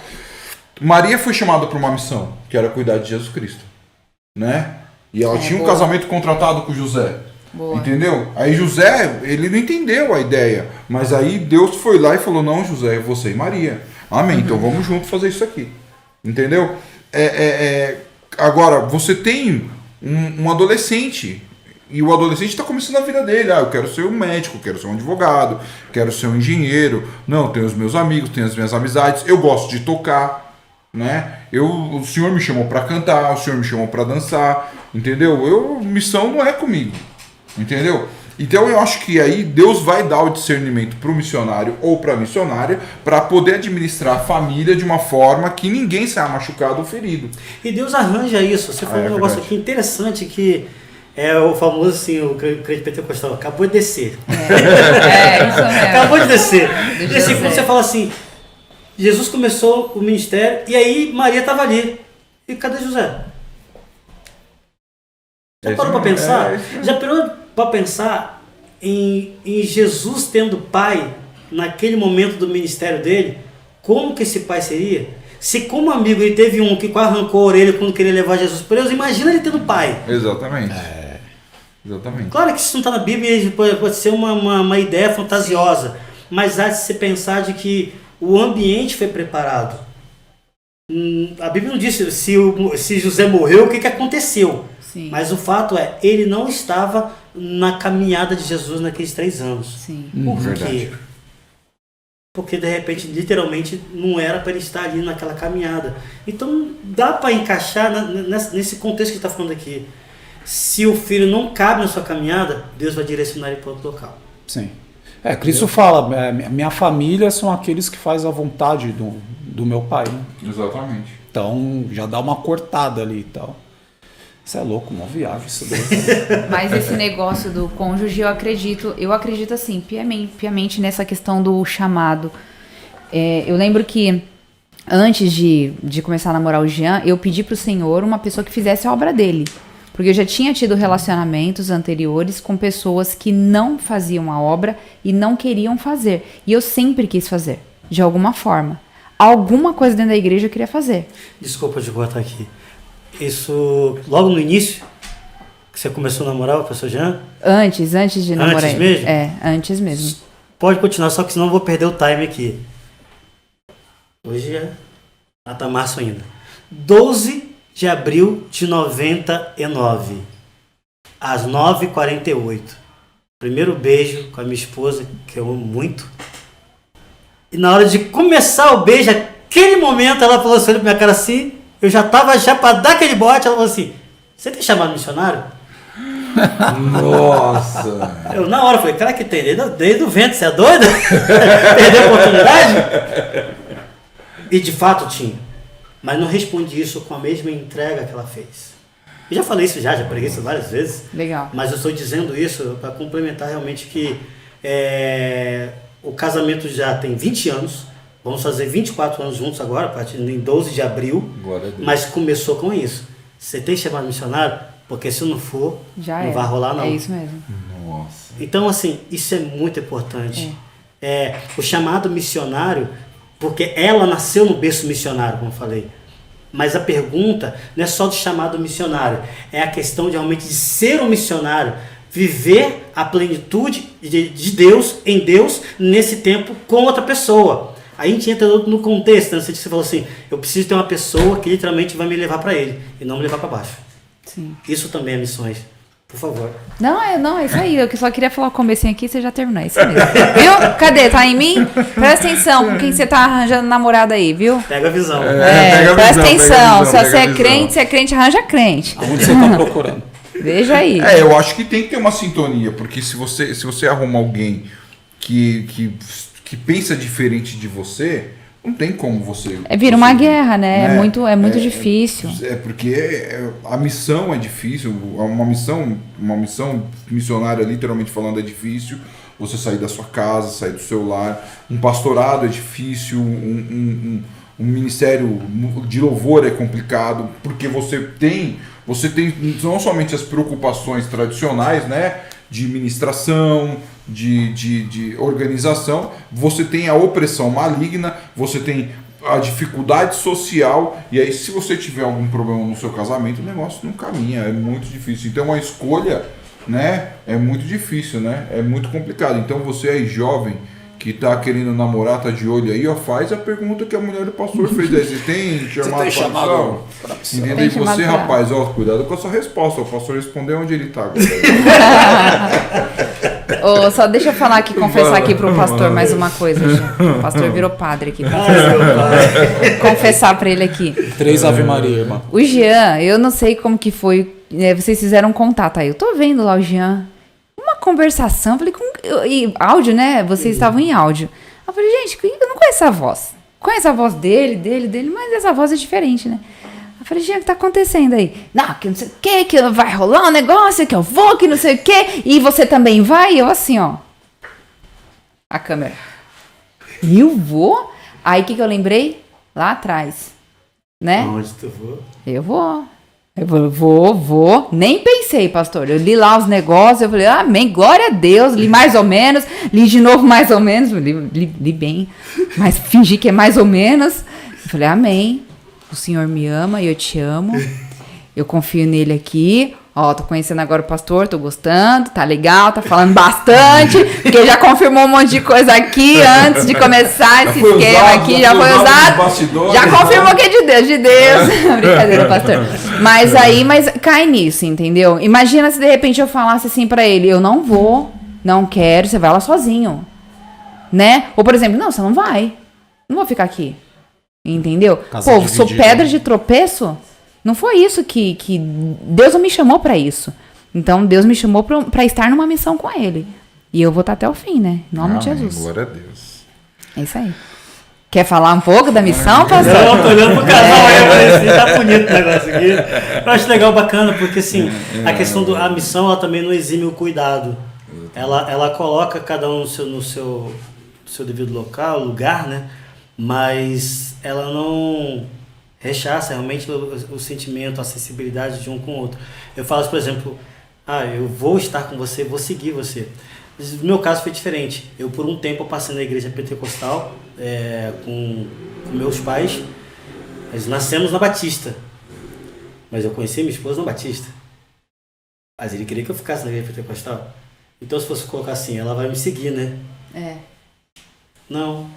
Speaker 1: Maria foi chamada para uma missão, que era cuidar de Jesus Cristo, né? E ela tinha um casamento contratado com José. Boa. Entendeu? Aí José, ele não entendeu a ideia, mas aí Deus foi lá e falou, não, José, você e Maria. Amém, então vamos juntos fazer isso aqui. Entendeu? Agora, você tem um adolescente, e o adolescente está começando a vida dele. Eu quero ser um médico, quero ser um advogado, quero ser um engenheiro. Não, tenho os meus amigos, tenho as minhas amizades, eu gosto de tocar. Né? O Senhor me chamou para cantar, o Senhor me chamou para dançar, entendeu? Missão não é comigo, entendeu? Então eu acho que aí Deus vai dar o discernimento para o missionário ou para a missionária para poder administrar a família de uma forma que ninguém saia machucado ou ferido.
Speaker 3: E Deus arranja isso. Você falou um negócio aqui interessante que é o famoso assim, o crente pentecostal, acabou de descer.
Speaker 2: Isso mesmo.
Speaker 3: Acabou de descer. E assim, quando você fala assim, Jesus começou o ministério e aí Maria estava ali. E cadê José? Já parou para pensar? Já parou para pensar em Jesus tendo pai naquele momento do ministério dele? Como que esse pai seria? Se como amigo ele teve um que quase arrancou a orelha quando queria levar Jesus preso, imagina ele tendo pai.
Speaker 1: Exatamente. Exatamente.
Speaker 3: Claro que isso não está na Bíblia, pode ser uma ideia fantasiosa, mas há de se pensar de que o ambiente foi preparado. A Bíblia não disse se José morreu, o que aconteceu.
Speaker 2: Sim.
Speaker 3: Mas o fato é, ele não estava na caminhada de Jesus naqueles 3 anos.
Speaker 2: Sim.
Speaker 3: Por quê?
Speaker 1: Verdade.
Speaker 3: Porque de repente, literalmente, não era para ele estar ali naquela caminhada. Então, dá para encaixar nesse contexto que está falando aqui. Se o filho não cabe na sua caminhada, Deus vai direcionar ele para outro local.
Speaker 4: Sim. Cristo fala, minha família são aqueles que fazem a vontade do meu pai. Né?
Speaker 1: Exatamente.
Speaker 4: Então, já dá uma cortada ali e tal. Isso é louco, uma viagem isso daí.
Speaker 2: Mas esse negócio do cônjuge, eu acredito assim, piamente nessa questão do chamado. Eu lembro que antes de começar a namorar o Jean, eu pedi pro Senhor uma pessoa que fizesse a obra dele. Porque eu já tinha tido relacionamentos anteriores com pessoas que não faziam a obra e não queriam fazer. E eu sempre quis fazer, de alguma forma. Alguma coisa dentro da igreja eu queria fazer.
Speaker 3: Desculpa de cortar aqui. Isso, logo no início, que você começou a namorar o pastor Jean?
Speaker 2: Antes de namorar.
Speaker 3: Antes mesmo?
Speaker 2: Antes mesmo.
Speaker 3: Pode continuar, só que senão eu vou perder o time aqui. Hoje tá março ainda. 12 de abril de 99, às 9h48. Primeiro beijo com a minha esposa, que eu amo muito. E na hora de começar o beijo, aquele momento ela falou assim, olhou pra minha cara assim, eu já tava para dar aquele bote, ela falou assim, você tem chamado missionário?
Speaker 1: Nossa!
Speaker 3: Eu na hora falei, cara que tem, desde o vento, você é doido? Perdeu a oportunidade? E de fato tinha. Mas não respondi isso com a mesma entrega que ela fez. Eu já falei isso já preguei isso várias vezes.
Speaker 2: Legal.
Speaker 3: Mas eu estou dizendo isso para complementar realmente que o casamento já tem 20 anos. Vamos fazer 24 anos juntos agora, a partir em 12 de abril.
Speaker 1: Glória a Deus.
Speaker 3: Mas começou com isso. Você tem chamado missionário? Porque se não for,
Speaker 2: Já
Speaker 3: não
Speaker 2: é.
Speaker 3: vai rolar não.
Speaker 2: É isso mesmo.
Speaker 1: Nossa.
Speaker 3: Então, assim, isso é muito importante. O chamado missionário, porque ela nasceu no berço missionário, como eu falei. Mas a pergunta não é só do chamado missionário, é a questão de realmente de ser um missionário, viver a plenitude de Deus, em Deus, nesse tempo com outra pessoa. Aí a gente entra no contexto, né? Você falou assim, eu preciso ter uma pessoa que literalmente vai me levar para ele e não me levar para baixo.
Speaker 2: Sim.
Speaker 3: Isso também é missões. Por favor.
Speaker 2: Não, é isso aí. Eu só queria falar o comecinho aqui, você já terminou. É isso mesmo. Viu? Cadê? Tá em mim? Presta atenção com quem você tá arranjando namorada aí, viu?
Speaker 3: Pega a visão.
Speaker 1: Pega a
Speaker 2: presta
Speaker 1: visão,
Speaker 2: atenção.
Speaker 1: pega a visão,
Speaker 2: Se você
Speaker 1: pega a
Speaker 2: é
Speaker 1: visão.
Speaker 2: crente, se é crente, arranja crente.
Speaker 4: Aonde você tá procurando?
Speaker 2: Veja aí.
Speaker 1: Eu acho que tem que ter uma sintonia, porque se você arruma alguém que pensa diferente de você, não tem como você...
Speaker 2: Vira uma
Speaker 1: você-
Speaker 2: guerra, né? É muito difícil.
Speaker 1: Porque a missão é difícil, uma missão missionária, literalmente falando, é difícil. Você sair da sua casa, sair do seu lar. Um pastorado é difícil, um ministério de louvor é complicado, porque você tem não somente as preocupações tradicionais, né, de ministração, de organização, você tem a opressão maligna, você tem a dificuldade social, e aí se você tiver algum problema no seu casamento, o negócio não caminha, é muito difícil. Então uma escolha, né, é muito difícil, né, é muito complicado. Então você aí jovem, que tá querendo namorar, tá de olho aí, ó, faz a pergunta que a mulher do pastor fez aí. Você tem chamado
Speaker 4: tem
Speaker 1: pra
Speaker 4: chamado
Speaker 1: missão?
Speaker 4: pra missão?
Speaker 1: Entendeu?
Speaker 2: Tem
Speaker 1: E
Speaker 2: chamado
Speaker 1: você,
Speaker 2: pra-
Speaker 1: rapaz, ó, cuidado com a sua resposta. O pastor respondeu onde ele tá agora.
Speaker 2: Só deixa eu falar aqui, confessar aqui pro pastor mais uma coisa, já. O pastor virou padre aqui.
Speaker 3: Ai, meu pai.
Speaker 2: Confessar pra ele aqui.
Speaker 4: 3 Ave Maria, irmão.
Speaker 2: O Jean, eu não sei como que foi, vocês fizeram um contato aí. Eu tô vendo lá o Jean, uma conversação, falei, e áudio, né? Vocês estavam em áudio. Eu falei, gente, eu não conheço a voz. Conheço a voz dele, mas essa voz é diferente, né? Eu falei, Jean, o que tá acontecendo aí? Não, que não sei o que vai rolar um negócio, que eu vou, que não sei o que, e você também vai? E eu assim, ó. A câmera. Eu vou? Aí o que eu lembrei? Lá atrás, né?
Speaker 3: Onde tu for?
Speaker 2: Eu vou. Vou. Nem pensei, pastor. Eu li lá os negócios, eu falei, amém, glória a Deus. Li mais ou menos, li de novo mais ou menos, li bem, mas fingi que é mais ou menos. Eu falei, amém. O Senhor me ama e eu te amo. Eu confio nele aqui. Ó, tô conhecendo agora o pastor, tô gostando, tá legal, tá falando bastante, porque já confirmou um monte de coisa aqui antes de começar esse esquema aqui, já foi usado. Já confirmou que é de Deus. Brincadeira, pastor. Mas cai nisso, entendeu? Imagina se de repente eu falasse assim pra ele, eu não vou, não quero, você vai lá sozinho. Né? Ou por exemplo, não, você não vai. Não vou ficar aqui. Entendeu?
Speaker 4: Casa
Speaker 2: Pô,
Speaker 4: dividida.
Speaker 2: sou pedra de tropeço? Não foi isso que Deus não me chamou pra isso. Então Deus me chamou pra estar numa missão com Ele. E eu vou estar até o fim, né? Em nome de Jesus.
Speaker 1: Glória a Deus.
Speaker 2: É isso aí. Quer falar um pouco da missão, pastor?
Speaker 3: Não, tô olhando pro casal aí, eu falei assim, tá bonito o negócio aqui. Eu acho legal, bacana, porque assim, a questão da missão, ela também não exime o cuidado. Ela coloca cada um no seu devido lugar, né? Mas ela não rechaça realmente o sentimento, a sensibilidade de um com o outro. Eu falo, por exemplo, eu vou estar com você, vou seguir você. No meu caso foi diferente. Eu, por um tempo, passei na igreja pentecostal com meus pais. Nós nascemos na Batista. Mas eu conheci minha esposa na Batista. Mas ele queria que eu ficasse na igreja pentecostal. Então, se fosse colocar assim, ela vai me seguir, né?
Speaker 2: É.
Speaker 3: Não.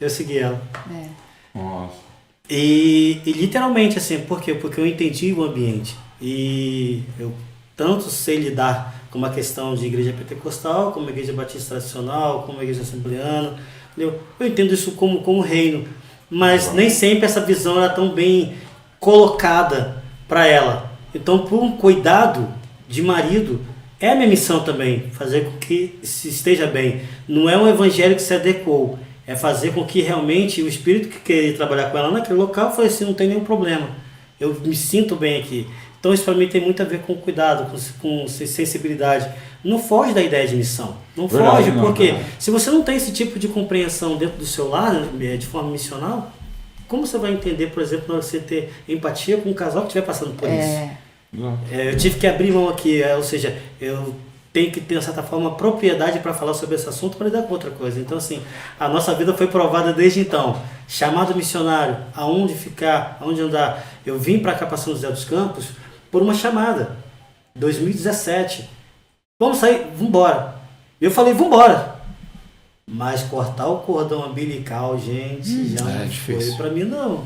Speaker 3: Eu segui ela.
Speaker 1: Nossa.
Speaker 3: E literalmente assim, por quê? Porque eu entendi o ambiente. E eu tanto sei lidar com uma questão de igreja pentecostal, como igreja batista tradicional, como igreja assembleana. Entendeu? Eu entendo isso como reino. Mas nem sempre essa visão era tão bem colocada para ela. Então, por um cuidado de marido, é a minha missão também, fazer com que se esteja bem. Não é um evangelho que se adequou. É fazer com que realmente o espírito que queria trabalhar com ela naquele local fale assim, não tem nenhum problema. Eu me sinto bem aqui. Então isso para mim tem muito a ver com cuidado, com sensibilidade. Não foge da ideia de missão. Não foge, porque se você não tem esse tipo de compreensão dentro do seu lar, de forma missional, como você vai entender, por exemplo, na hora que você ter empatia com um casal que estiver passando por isso? Eu tive que abrir mão aqui, ou seja, eu tenho que ter, de certa forma, propriedade para falar sobre esse assunto para lidar com outra coisa. Então, assim, a nossa vida foi provada desde então. Chamado missionário, aonde ficar, aonde andar. Eu vim para cá para São José dos Campos por uma chamada, 2017. Vamos sair? Vambora. Eu falei, vambora. Mas cortar o cordão umbilical, gente, já não foi para mim, não.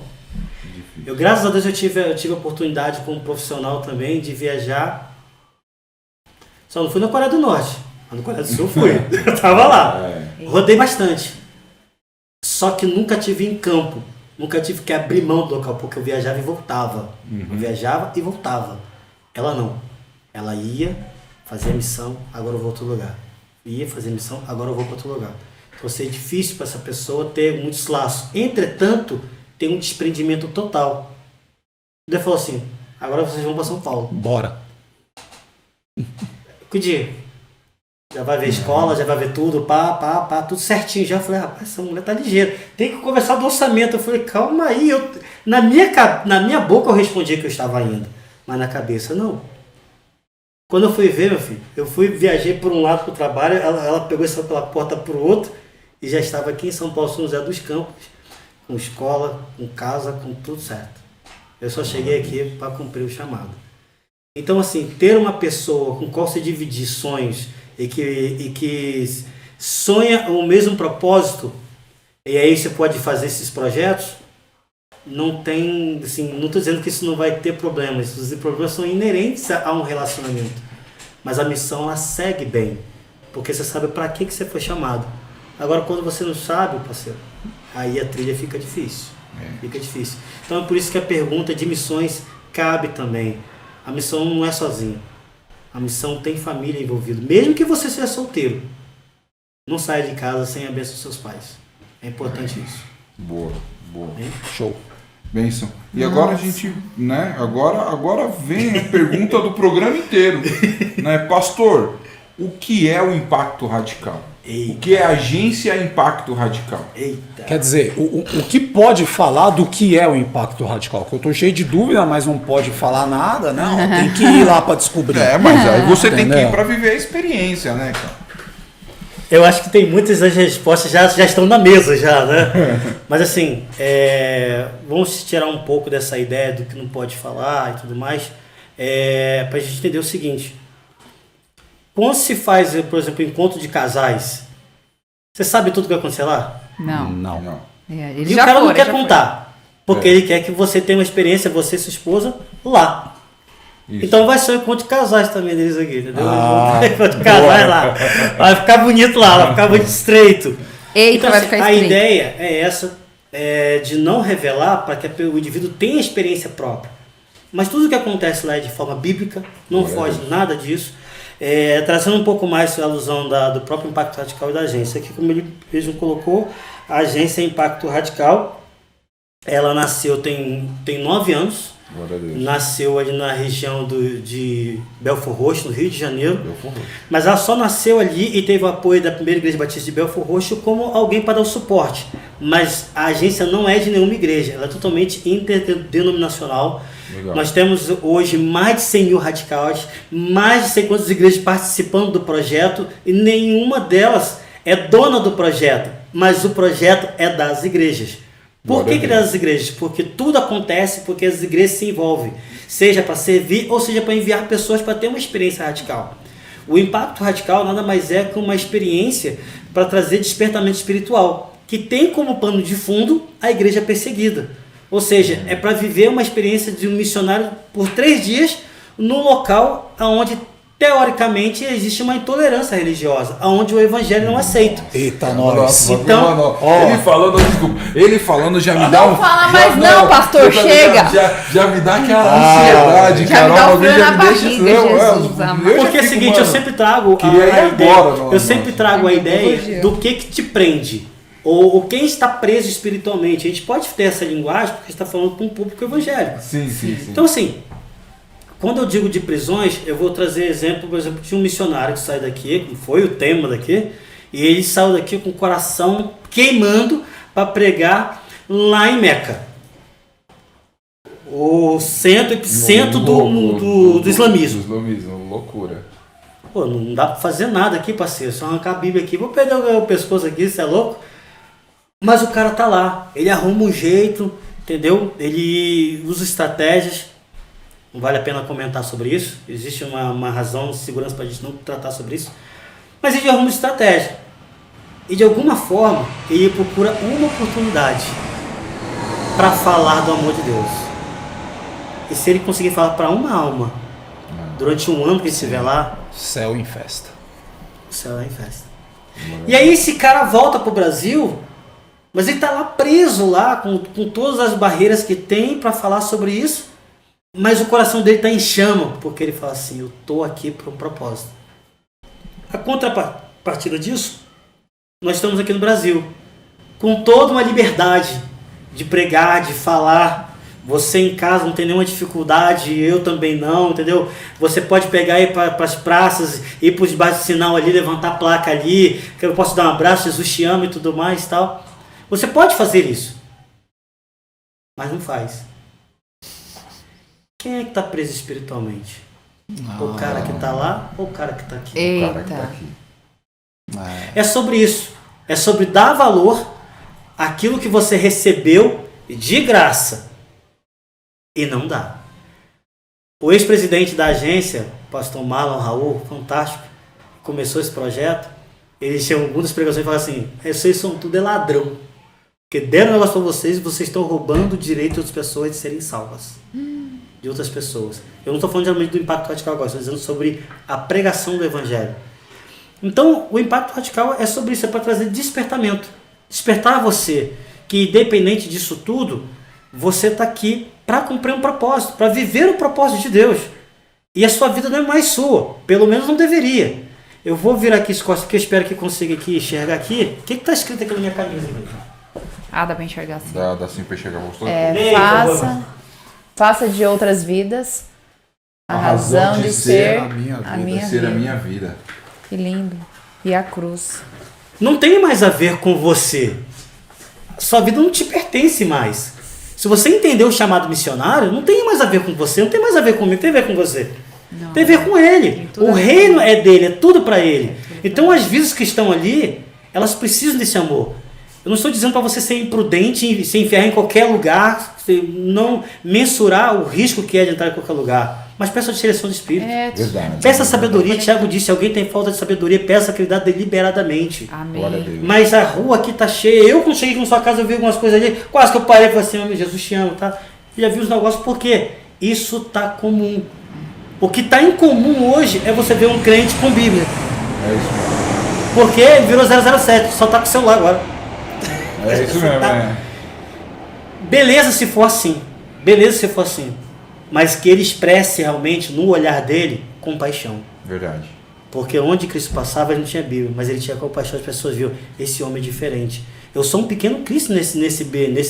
Speaker 3: Eu, graças a Deus, eu tive a oportunidade como profissional também de viajar. Só não fui na Coreia do Norte, mas na Coreia do Sul fui. Eu tava lá. Rodei bastante. Só que nunca tive em campo. Nunca tive que abrir mão do local, porque eu viajava e voltava. Eu viajava e voltava. Ela não. Ela ia, fazia missão, agora eu vou para outro lugar. Ia fazer missão, agora eu vou para outro lugar. Então, é difícil para essa pessoa ter muitos laços. Entretanto, tem um desprendimento total. Ele falou assim, agora vocês vão para São Paulo.
Speaker 4: Bora.
Speaker 3: Que dia? Já vai ver escola, já vai ver tudo, pá, tudo certinho. Já falei, rapaz, essa mulher tá ligeira. Tem que conversar do orçamento. Eu falei, calma aí. Na minha boca eu respondi que eu estava indo. Mas na cabeça, não. Quando eu fui ver, meu filho, viajei por um lado pro trabalho, ela pegou e saiu pela porta pro outro e já estava aqui em São Paulo, São José dos Campos, com escola, com casa, com tudo certo. Eu só cheguei aqui para cumprir o chamado. Então, assim, ter uma pessoa com qual você dividir sonhos e que sonha o mesmo propósito, e aí você pode fazer esses projetos, não tem, assim, não estou dizendo que isso não vai ter problemas. Os problemas são inerentes a um relacionamento. Mas a missão, ela segue bem, porque você sabe para que você foi chamado. Agora, quando você não sabe, parceiro, aí a trilha fica difícil. Fica difícil. Então é por isso que a pergunta de missões cabe também. A missão não é sozinha. A missão tem família envolvida. Mesmo que você seja solteiro, não saia de casa sem a bênção dos seus pais. É importante isso.
Speaker 1: Boa.
Speaker 4: Show.
Speaker 1: Bênção. E agora a gente, né? Agora vem a pergunta do programa inteiro. Né? Pastor, o que é o Impacto Radical?
Speaker 3: Eita.
Speaker 1: O que é a agência Impacto Radical?
Speaker 3: Eita.
Speaker 4: Quer dizer, o que pode falar do que é o Impacto Radical? Que eu tô cheio de dúvida, mas não pode falar nada, não. Tem que ir lá para descobrir.
Speaker 1: Mas aí você tem que ir para viver a experiência, né, cara?
Speaker 3: Eu acho que tem muitas das respostas já estão na mesa, já, né? Mas assim, vamos tirar um pouco dessa ideia do que não pode falar e tudo mais, para a gente entender o seguinte. Quando se faz, por exemplo, encontro de casais, você sabe tudo que vai acontecer lá?
Speaker 2: Não.
Speaker 3: E o cara não quer contar, porque ele quer que você tenha uma experiência, você e sua esposa, lá. Isso. Então vai ser o encontro de casais também deles aqui, entendeu? Encontro de casais lá. Vai ficar bonito lá, vai ficar muito estreito.
Speaker 2: Eita,
Speaker 3: então,
Speaker 2: vai ficar
Speaker 3: a
Speaker 2: estreito.
Speaker 3: ideia é essa, de não revelar para que o indivíduo tenha experiência própria. Mas tudo que acontece lá é de forma bíblica, não foge nada disso. Trazendo um pouco mais a alusão do próprio Impacto Radical e da agência. Aqui, como ele mesmo colocou, a agência Impacto Radical, ela nasceu tem 9 anos. Nasceu ali na região de Belford Roxo, no Rio de Janeiro. Mas ela só nasceu ali e teve o apoio da primeira igreja batista de Belford Roxo como alguém para dar o suporte. Mas a agência não é de nenhuma igreja, ela é totalmente interdenominacional. Legal. Nós temos hoje mais de 100 mil radicais, mais de sei quantas igrejas participando do projeto e nenhuma delas é dona do projeto, mas o projeto é das igrejas. Por que das igrejas? Porque tudo acontece porque as igrejas se envolvem, seja para servir ou seja para enviar pessoas para ter uma experiência radical. O Impacto Radical nada mais é que uma experiência para trazer despertamento espiritual, que tem como pano de fundo a igreja perseguida. Ou seja, é para viver uma experiência de um missionário por 3 dias num local onde teoricamente existe uma intolerância religiosa, onde o evangelho não é aceito.
Speaker 4: Eita, nós.
Speaker 3: Então,
Speaker 1: ele falando já me dá
Speaker 2: Não fala mais não, pastor, chega.
Speaker 1: Já me dá aquela ansiedade,
Speaker 2: já me dá um frio na barriga,
Speaker 1: Jesus
Speaker 2: amado.
Speaker 3: Porque é o seguinte, eu sempre trago a ideia do que te prende. ou quem está preso espiritualmente. A gente pode ter essa linguagem porque está falando para um público evangélico.
Speaker 1: Sim.
Speaker 3: Então, assim, quando eu digo de prisões, eu vou trazer exemplo, por exemplo, de um missionário que sai daqui, que foi o tema daqui, e ele saiu daqui com o coração queimando para pregar lá em Meca, o centro do islamismo.
Speaker 1: Do islamismo, loucura.
Speaker 3: Pô, não dá para fazer nada aqui, parceiro, só arrancar a Bíblia aqui, vou perder o pescoço aqui, você é louco? Mas o cara tá lá, ele arruma um jeito, entendeu? Ele usa estratégias. Não vale a pena comentar sobre isso. Existe uma razão de segurança para a gente não tratar sobre isso. Mas ele arruma estratégia. E de alguma forma, ele procura uma oportunidade para falar do amor de Deus. E se ele conseguir falar para uma alma, durante um ano que ele estiver lá,
Speaker 4: Céu em festa.
Speaker 3: o céu é em festa. E aí esse cara volta pro Brasil, mas ele tá lá preso lá, com todas as barreiras que tem para falar sobre isso. Mas o coração dele está em chama, porque ele fala assim, eu estou aqui por um propósito. A contrapartida disso, nós estamos aqui no Brasil, com toda uma liberdade de pregar, de falar. Você em casa não tem nenhuma dificuldade, eu também não, entendeu? Você pode pegar e ir para as praças, ir para os bairros de sinal ali, levantar a placa ali, que eu posso dar um abraço, Jesus te ama e tudo mais e tal. Você pode fazer isso, mas não faz. Quem é que está preso espiritualmente? O cara que está lá ou o cara que está aqui?
Speaker 2: Eita.
Speaker 1: O cara que tá aqui.
Speaker 3: É sobre isso. É sobre dar valor àquilo que você recebeu de graça e não dá. O ex-presidente da agência, pastor Marlon Raul, fantástico, começou esse projeto. Ele chegou algumas pregações e falou assim, vocês são tudo ladrão. Porque deram um negócio para vocês e vocês estão roubando o direito de outras pessoas de serem salvas. De outras pessoas. Eu não estou falando realmente do impacto radical agora, estou dizendo sobre a pregação do evangelho. Então, o impacto radical é sobre isso, é para trazer despertamento. Despertar você, que independente disso tudo, você está aqui para cumprir um propósito, para viver o propósito de Deus. E a sua vida não é mais sua, pelo menos não deveria. Eu vou virar aqui as costas, que eu espero que consiga aqui enxergar aqui. O que está escrito aqui na minha camisa?
Speaker 2: Dá pra enxergar assim.
Speaker 1: Dá sim pra enxergar mostrando.
Speaker 2: Faça de outras vidas a razão de ser
Speaker 4: a minha vida.
Speaker 2: a minha
Speaker 1: Ser
Speaker 2: vida.
Speaker 1: a minha vida.
Speaker 2: Que lindo. E a cruz.
Speaker 3: Não tem mais a ver com você. Sua vida não te pertence mais. Se você entendeu o chamado missionário, não tem mais a ver com você, não tem mais a ver comigo, tem a ver com você.
Speaker 2: Não.
Speaker 3: Tem a ver com ele.
Speaker 2: tudo
Speaker 3: O
Speaker 2: a ver.
Speaker 3: reino é dele, é tudo para ele. Então as vidas que estão ali, elas precisam desse amor. Eu não estou dizendo para você ser imprudente e se enfiar em qualquer lugar, não mensurar o risco que é de entrar em qualquer lugar. Mas peça a direção do Espírito.
Speaker 1: Verdade.
Speaker 3: Peça sabedoria. Tiago disse, se alguém tem falta de sabedoria, peça que ele dá deliberadamente.
Speaker 1: Glória a
Speaker 2: Amém.
Speaker 1: Deus.
Speaker 3: Mas a rua aqui tá cheia. Eu, quando cheguei na sua casa, eu vi algumas coisas ali. Quase que eu parei e falei assim, meu Jesus te amo, tá? Já vi os negócios, por quê? Isso tá comum. O que tá incomum hoje é você ver um crente com Bíblia.
Speaker 1: É isso mesmo.
Speaker 3: Porque virou 007, só tá com o celular agora.
Speaker 1: É isso mesmo, é.
Speaker 3: Beleza se for assim. Beleza se for assim. Mas que ele expresse realmente no olhar dele compaixão.
Speaker 1: Verdade.
Speaker 3: Porque onde Cristo passava ele não tinha Bíblia, mas ele tinha compaixão, as pessoas viram, esse homem é diferente. Eu sou um pequeno Cristo nesse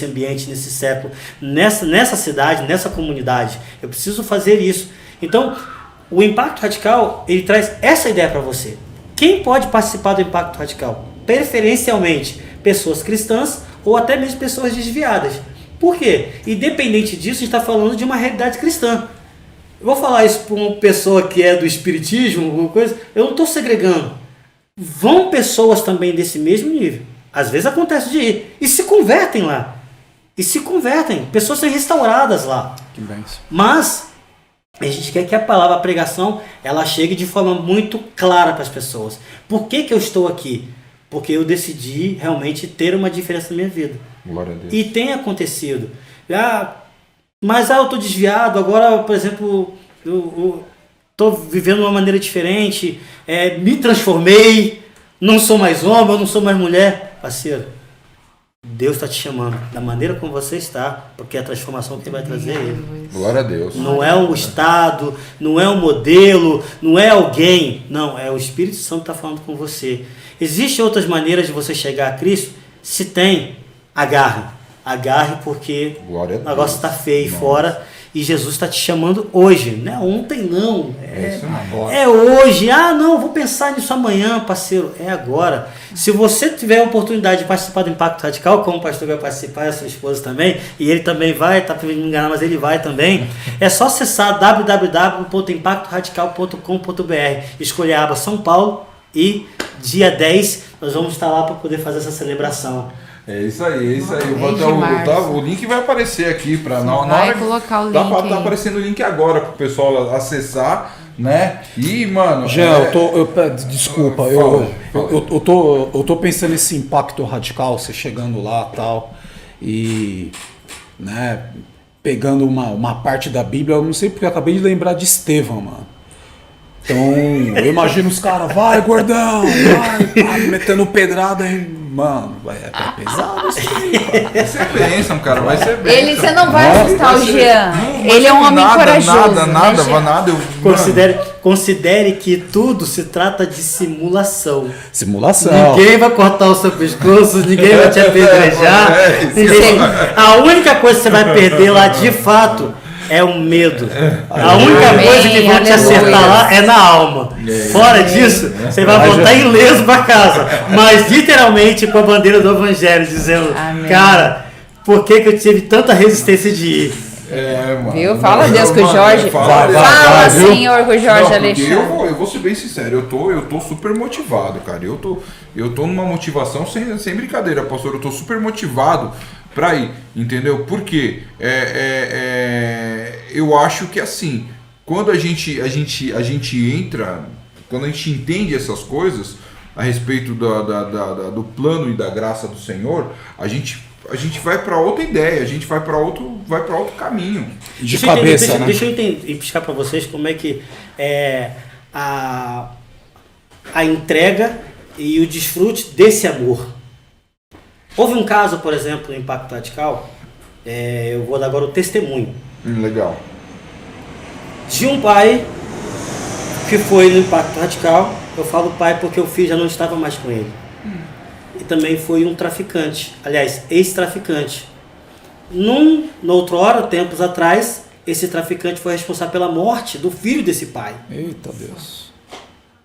Speaker 3: ambiente, nesse século, nessa cidade, nessa comunidade. Eu preciso fazer isso. Então, o impacto radical, ele traz essa ideia para você. Quem pode participar do impacto radical? Preferencialmente, pessoas cristãs ou até mesmo pessoas desviadas. Por quê? Independente disso, a gente está falando de uma realidade cristã. Eu vou falar isso para uma pessoa que é do espiritismo, alguma coisa, eu não estou segregando. Vão pessoas também desse mesmo nível. Às vezes acontece de ir. E se convertem lá. E se convertem. Pessoas são restauradas lá.
Speaker 4: Que bênção.
Speaker 3: Mas a gente quer que a palavra, a pregação, ela chegue de forma muito clara para as pessoas. Por que eu estou aqui? Porque eu decidi realmente ter uma diferença na minha vida.
Speaker 1: Glória a Deus.
Speaker 3: E tem acontecido. Mas eu estou desviado, agora, por exemplo, eu estou vivendo de uma maneira diferente, me transformei, não sou mais homem, eu não sou mais mulher. Parceiro, Deus está te chamando da maneira como você está, porque é a transformação que Ele vai trazer é Ele.
Speaker 1: Glória a Deus.
Speaker 3: Não é um estado, não é um modelo, não é alguém. Não, é o Espírito Santo que está falando com você. Existem outras maneiras de você chegar a Cristo? Se tem, agarre. Agarre porque
Speaker 1: Glória a
Speaker 3: o negócio
Speaker 1: Deus.
Speaker 3: está feio
Speaker 1: Nossa.
Speaker 3: fora e Jesus está te chamando hoje, não é ontem não.
Speaker 1: Isso não.
Speaker 4: Agora.
Speaker 3: É hoje. Ah, não, vou pensar nisso amanhã, parceiro. É agora. Se você tiver a oportunidade de participar do Impacto Radical, como o pastor vai participar, a sua esposa também, e ele também vai, tá para me enganar, mas ele vai também, é só acessar www.impactoradical.com.br, escolher a aba São Paulo e dia 10 nós vamos estar lá para poder fazer essa celebração.
Speaker 1: É isso aí, é isso aí. Eu vou
Speaker 2: 10
Speaker 1: até
Speaker 2: de março.
Speaker 1: o link vai aparecer aqui para na
Speaker 2: Vai
Speaker 1: hora.
Speaker 2: colocar o
Speaker 1: Tá,
Speaker 2: link
Speaker 1: tá
Speaker 2: aí.
Speaker 1: aparecendo o link agora pro pessoal acessar, né? E, mano.
Speaker 4: Jean, desculpa,
Speaker 1: Fala.
Speaker 4: eu tô pensando nesse impacto radical, você chegando lá e tal, e né, pegando uma parte da Bíblia, eu não sei porque eu acabei de lembrar de Estevão, mano. Então, eu imagino os caras, vai gordão, vai, pá, metendo pedrada em. Mano, é pesado isso aí, cara.
Speaker 1: Vai ser bênção, cara. Vai ser bênção.
Speaker 2: Ele, você não vai assustar o Jean.
Speaker 1: Não,
Speaker 2: Ele é um homem
Speaker 1: nada,
Speaker 2: corajoso.
Speaker 1: Nada,
Speaker 2: né, Jean?
Speaker 1: nada. Eu,
Speaker 3: Considere que tudo se trata de simulação.
Speaker 4: Simulação.
Speaker 3: Ninguém vai cortar o seu pescoço, ninguém vai te apedrejar. A única coisa que você vai perder lá de fato é o medo. A única
Speaker 2: Amém,
Speaker 3: coisa que vão te
Speaker 2: aleluia.
Speaker 3: acertar lá é na alma. Fora disso, você vai voltar ileso para casa. Mas literalmente com a bandeira do evangelho, dizendo,
Speaker 2: Amém.
Speaker 3: cara, por que eu tive tanta resistência de ir?
Speaker 1: mano.
Speaker 2: Viu? Fala Deus com o
Speaker 1: Mano,
Speaker 2: Jorge.
Speaker 1: Fala,
Speaker 2: Viu? Senhor, com o Jorge
Speaker 1: Não, porque
Speaker 2: Alexandre.
Speaker 1: eu vou ser bem sincero, eu tô super motivado, cara. Eu tô numa motivação sem brincadeira, pastor. Eu tô super motivado pra ir, entendeu? Porque eu acho que assim, quando a gente entra, quando a gente entende essas coisas a respeito do plano e da graça do Senhor, a gente vai para outra ideia, a gente vai para outro caminho.
Speaker 4: De cabeça, né?
Speaker 3: Deixa eu explicar para vocês como é que é a entrega e o desfrute desse amor. Houve um caso, por exemplo, no Impacto Radical, eu vou dar agora o testemunho,
Speaker 1: Legal.
Speaker 3: de um pai que foi no Impacto Radical. Eu falo pai porque o filho já não estava mais com ele. E também foi um traficante, aliás, ex-traficante. Noutrora, tempos atrás, esse traficante foi responsável pela morte do filho desse pai.
Speaker 4: Eita Deus.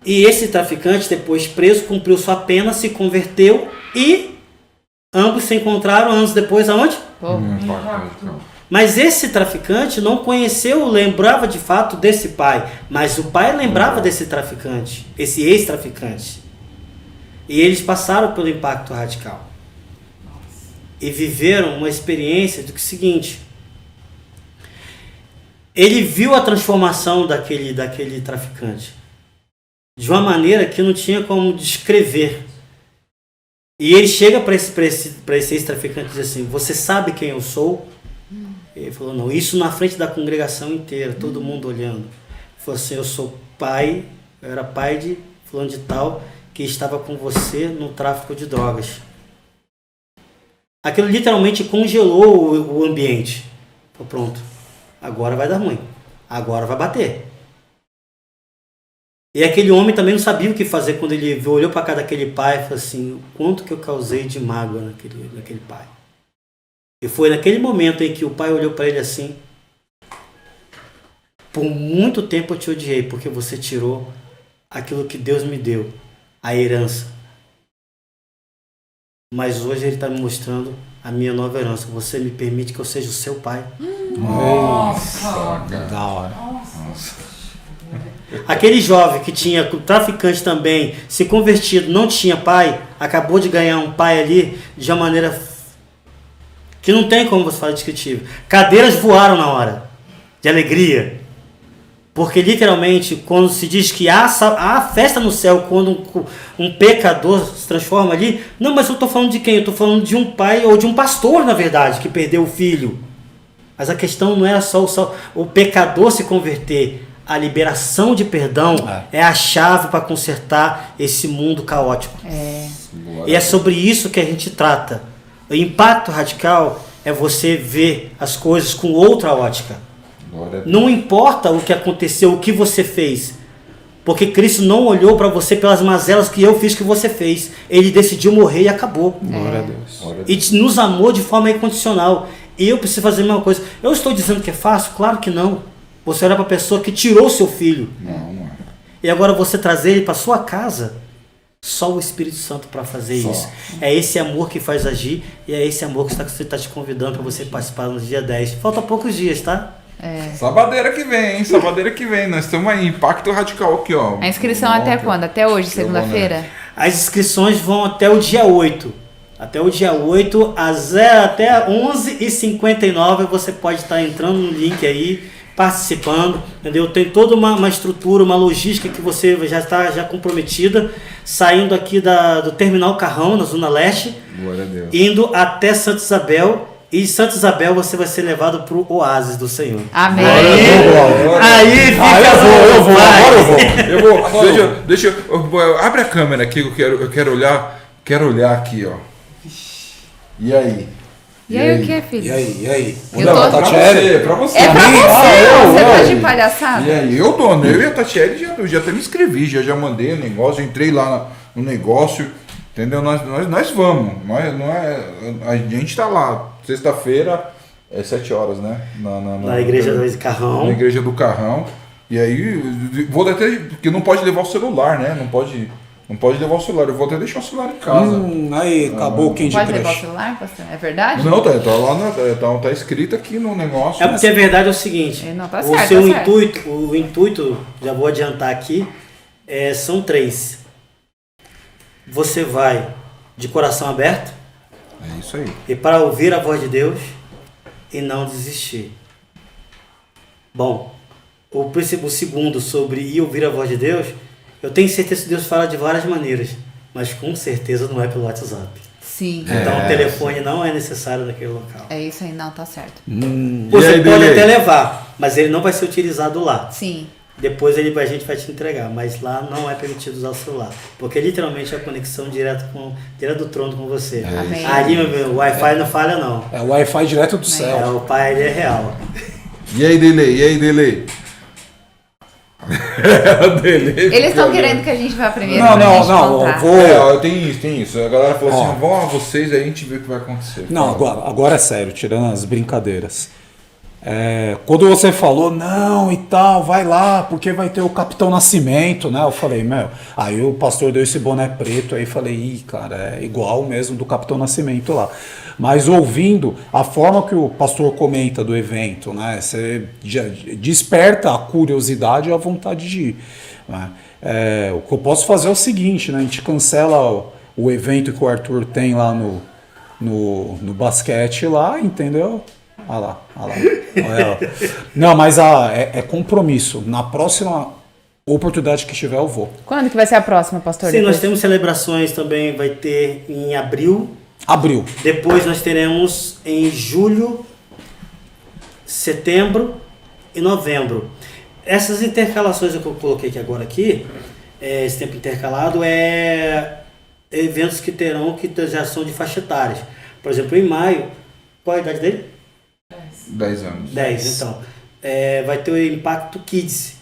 Speaker 3: E esse traficante, depois preso, cumpriu sua pena, se converteu e ambos se encontraram anos depois aonde? Mas esse traficante não conheceu, lembrava de fato desse pai, mas o pai lembrava desse traficante, esse ex-traficante. E eles passaram pelo Impacto Radical. E viveram uma experiência do que é o seguinte: ele viu a transformação daquele traficante de uma maneira que não tinha como descrever. E ele chega para esse ex-traficante e diz assim: você sabe quem eu sou? Ele falou: não. Isso na frente da congregação inteira, todo mundo olhando. Ele falou assim: eu sou pai, eu era pai de fulano de tal, que estava com você no tráfico de drogas. Aquilo literalmente congelou o ambiente. Falei: pronto, agora vai dar ruim, agora vai bater. E aquele homem também não sabia o que fazer quando ele olhou para casa daquele pai e falou assim: o quanto que eu causei de mágoa naquele pai. E foi naquele momento em que o pai olhou para ele assim: por muito tempo eu te odiei, porque você tirou aquilo que Deus me deu, a herança. Mas hoje ele está me mostrando a minha nova herança. Você me permite que eu seja o seu pai?
Speaker 2: Nossa!
Speaker 4: Da hora.
Speaker 3: Aquele jovem que tinha, o traficante também, se convertido, não tinha pai, acabou de ganhar um pai ali de uma maneira que não tem como você falar descritivo. Cadeiras voaram na hora, de alegria. Porque literalmente, quando se diz que há festa no céu quando um pecador se transforma ali, não, mas eu estou falando de quem? Eu estou falando de um pai ou de um pastor, na verdade, que perdeu o filho. Mas a questão não era só o pecador se converter. A liberação de perdão é a chave para consertar esse mundo caótico. E é sobre isso que a gente trata. O impacto radical é você ver as coisas com outra ótica. Não importa o que aconteceu, o que você fez, Porque Cristo não olhou para você pelas mazelas que eu fiz, que você fez. Ele decidiu morrer e acabou.
Speaker 4: Glória a Deus.
Speaker 3: E nos amou de forma incondicional. E eu preciso fazer a mesma coisa. Eu estou dizendo que é fácil? Claro que não. Você olhar para a pessoa que tirou o seu filho.
Speaker 1: Não é.
Speaker 3: E agora você trazer ele para sua casa. Só o Espírito Santo para fazer isso. É esse amor que faz agir. E é esse amor que você está te convidando para você participar no dia 10. Falta poucos dias, tá?
Speaker 1: Sabadeira que vem, hein? Sabadeira que vem. Nós estamos aí. Impacto Radical aqui, ó.
Speaker 2: A inscrição até quando? Até hoje, segunda-feira?
Speaker 3: As inscrições vão até o dia 8. Até o dia 8, até 11h59 você pode estar entrando no link aí, participando, entendeu? Tem toda uma estrutura, uma logística que você já está comprometida, saindo aqui do Terminal Carrão, na Zona Leste,
Speaker 1: Glória a Deus.
Speaker 3: indo até Santa Isabel, e em Santa Isabel você vai ser levado para o Oásis do Senhor.
Speaker 2: Amém.
Speaker 3: Aí fica
Speaker 1: Eu vou. Deixa eu. Abre a câmera aqui, eu quero olhar aqui, ó. E aí?
Speaker 2: E aí o que, filho?
Speaker 4: E aí?
Speaker 2: Eu
Speaker 1: Não,
Speaker 2: tô-
Speaker 1: pra você.
Speaker 2: É pra você, você tá de palhaçada?
Speaker 1: E aí, eu e a Tatiele já até me inscrevi, já mandei o negócio, entrei lá no negócio, entendeu? Nós vamos, a gente tá lá, sexta-feira, 7 horas, né?
Speaker 3: Na igreja do Carrão.
Speaker 1: Na igreja do Carrão. E aí, vou até, porque não pode levar o celular, né? Não pode levar o celular, eu vou até deixar o celular em casa.
Speaker 4: Aí acabou quem de
Speaker 2: Pode levar o
Speaker 4: creche.
Speaker 2: celular, pastor? É verdade?
Speaker 1: Não, tá lá, tá escrito aqui no negócio.
Speaker 3: É porque a verdade é o seguinte,
Speaker 2: Não, tá
Speaker 3: o
Speaker 2: certo,
Speaker 3: seu
Speaker 2: tá certo.
Speaker 3: o intuito, já vou adiantar aqui, são 3. Você vai de coração aberto
Speaker 1: É isso aí.
Speaker 3: e para ouvir a voz de Deus e não desistir. Bom, o segundo sobre ir ouvir a voz de Deus, eu tenho certeza que Deus fala de várias maneiras, mas com certeza não é pelo WhatsApp.
Speaker 2: Sim.
Speaker 3: Então o telefone não é necessário naquele local.
Speaker 2: É isso aí, não, tá certo.
Speaker 3: Você
Speaker 1: E aí,
Speaker 3: pode
Speaker 1: Delei?
Speaker 3: até levar, mas ele não vai ser utilizado lá.
Speaker 2: Sim.
Speaker 3: Depois a gente vai te entregar, mas lá não é permitido usar o celular. Porque literalmente é a conexão direto do trono com você.
Speaker 2: Amém.
Speaker 3: Ali, meu o Wi-Fi não falha não.
Speaker 4: É o Wi-Fi direto do céu.
Speaker 3: O pai ele é real.
Speaker 1: E aí, Delei?
Speaker 2: Eles estão querendo que a gente vá primeiro
Speaker 4: Não,
Speaker 2: pra
Speaker 4: não,
Speaker 2: gente
Speaker 4: não,
Speaker 2: contar.
Speaker 1: Ó, tem isso. A galera falou
Speaker 4: Ó.
Speaker 1: assim, vão a vocês aí a gente vê o que vai acontecer.
Speaker 4: Não, agora é sério, tirando as brincadeiras. Quando você falou, não e tal, vai lá, porque vai ter o Capitão Nascimento, né? Eu falei, aí o pastor deu esse boné preto, aí falei, cara, é igual mesmo do Capitão Nascimento lá. Mas ouvindo a forma que o pastor comenta do evento, né? Você já desperta a curiosidade e a vontade de ir, né? O que eu posso fazer é o seguinte, né? A gente cancela o evento que o Arthur tem lá no basquete lá, entendeu? Olha lá. Olha. Não, mas é compromisso. Na próxima oportunidade que tiver, eu vou.
Speaker 2: Quando que vai ser a próxima, pastor?
Speaker 3: Sim,
Speaker 2: Depois?
Speaker 3: nós temos celebrações também, vai ter em abril.
Speaker 4: Abril.
Speaker 3: Depois nós teremos em julho, setembro e novembro. Essas intercalações que eu coloquei aqui, esse tempo intercalado, eventos que já são de faixa etária. Por exemplo, em maio, qual a idade dele?
Speaker 1: 10 anos.
Speaker 3: 10, então. Vai ter o Impacto Kids,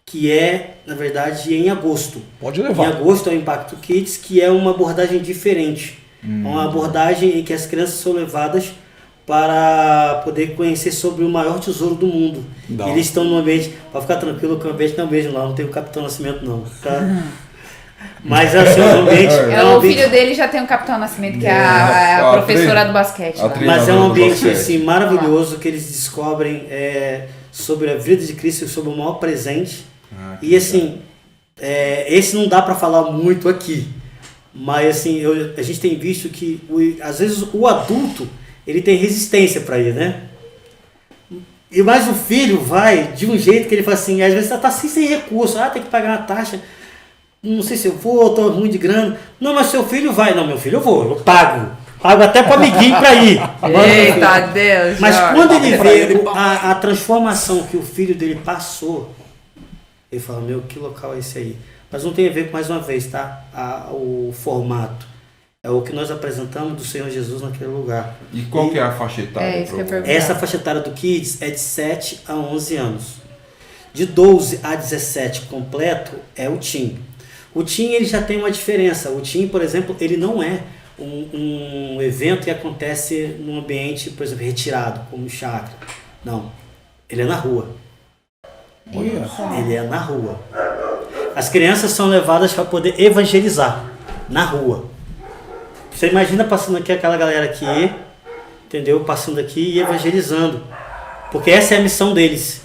Speaker 3: que é, na verdade, em agosto.
Speaker 4: Pode
Speaker 3: Em
Speaker 4: levar.
Speaker 3: agosto é o Impacto Kids, que é uma abordagem diferente. É uma abordagem em que as crianças são levadas para poder conhecer sobre o maior tesouro do mundo.
Speaker 4: Dá.
Speaker 3: Eles estão no ambiente, para ficar tranquilo, que o ambiente não é mesmo lá, não tem o Capitão Nascimento não, tá? Mas assim, o ambiente...
Speaker 2: O filho dele já tem um Capitão Nascimento, que é a professora do basquete.
Speaker 1: a
Speaker 2: lá.
Speaker 1: tri-
Speaker 3: Mas é um
Speaker 1: do
Speaker 3: ambiente
Speaker 1: basquete.
Speaker 3: assim, maravilhoso que eles descobrem sobre a vida de Cristo e sobre o maior presente. E assim, esse não dá para falar muito aqui, mas assim, a gente tem visto que às vezes o adulto ele tem resistência para ir, né? Mas o filho vai de um jeito que ele fala assim, às vezes tá assim sem recurso, tem que pagar uma taxa, não sei se eu vou, tô ruim de grana. Não, mas seu filho vai. Não, meu filho eu vou, eu pago. Pago até pro amiguinho para ir.
Speaker 2: Eita Deus!
Speaker 3: Mas
Speaker 2: Jorge.
Speaker 3: quando ele vê a transformação que o filho dele passou, ele fala, que local é esse aí? Mas não tem a ver com, mais uma vez, tá? O formato. É o que nós apresentamos do Senhor Jesus naquele lugar.
Speaker 1: E qual que é a faixa etária?
Speaker 2: É isso que eu pergunto.
Speaker 3: Essa faixa etária do Kids é de 7 a 11 anos. De 12 a 17 completo é o teen. O teen ele já tem uma diferença. O teen, por exemplo, ele não é um evento que acontece num ambiente, por exemplo, retirado, como chácara. Não. Ele é na rua. Ele é na rua. As crianças são levadas para poder evangelizar na rua. Você imagina passando aqui aquela galera aqui, entendeu? Passando aqui e evangelizando. Porque essa é a missão deles.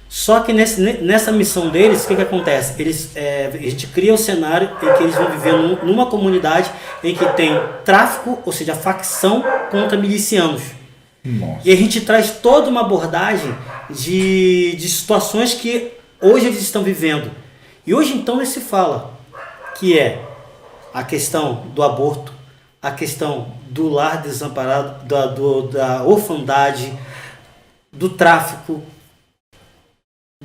Speaker 3: Só que nessa missão deles, o que acontece? A gente cria um cenário em que eles vão viver numa comunidade em que tem tráfico, ou seja, facção contra milicianos.
Speaker 1: Nossa.
Speaker 3: E a gente traz toda uma abordagem de situações que hoje eles estão vivendo. E hoje então se fala que é a questão do aborto, a questão do lar desamparado, da orfandade, do tráfico,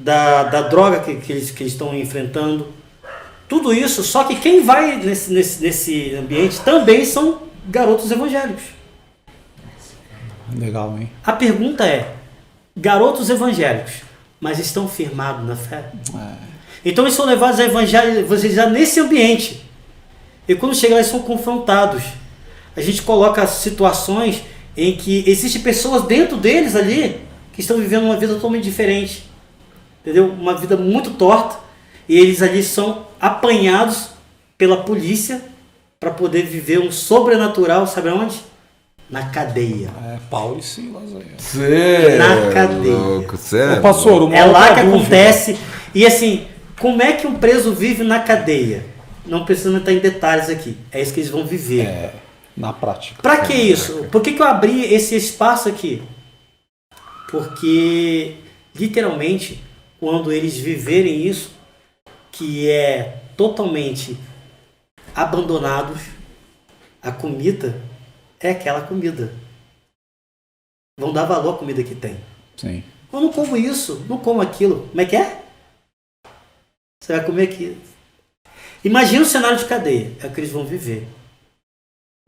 Speaker 3: da droga que eles estão enfrentando. Tudo isso, só que quem vai nesse ambiente também são garotos evangélicos.
Speaker 4: Legal, hein?
Speaker 3: A pergunta é, garotos evangélicos, mas estão firmados na fé? Então eles são levados a evangelizar nesse ambiente. E quando chegam lá, eles são confrontados. A gente coloca situações em que existem pessoas dentro deles ali que estão vivendo uma vida totalmente diferente. Entendeu? Uma vida muito torta. E eles ali são apanhados pela polícia para poder viver um sobrenatural, sabe onde? Na cadeia.
Speaker 4: Paulo e Silas aí.
Speaker 1: Cê
Speaker 3: Na cadeia.
Speaker 1: louco, sério?
Speaker 4: Ô, pastor, uma
Speaker 3: É lá
Speaker 4: outra
Speaker 3: que
Speaker 4: dúvida.
Speaker 3: acontece. E assim, como é que um preso vive na cadeia? Não precisa entrar em detalhes aqui. É isso que eles vão viver.
Speaker 4: Na prática.
Speaker 3: Para que isso? Por que eu abri esse espaço aqui? Porque, literalmente, quando eles viverem isso, que é totalmente abandonados, a comida é aquela comida. Vão dar valor à comida que tem.
Speaker 4: Sim.
Speaker 3: Eu não como isso, não como aquilo. Como é que é? Você vai comer aquilo. Imagina o cenário de cadeia, é o que eles vão viver.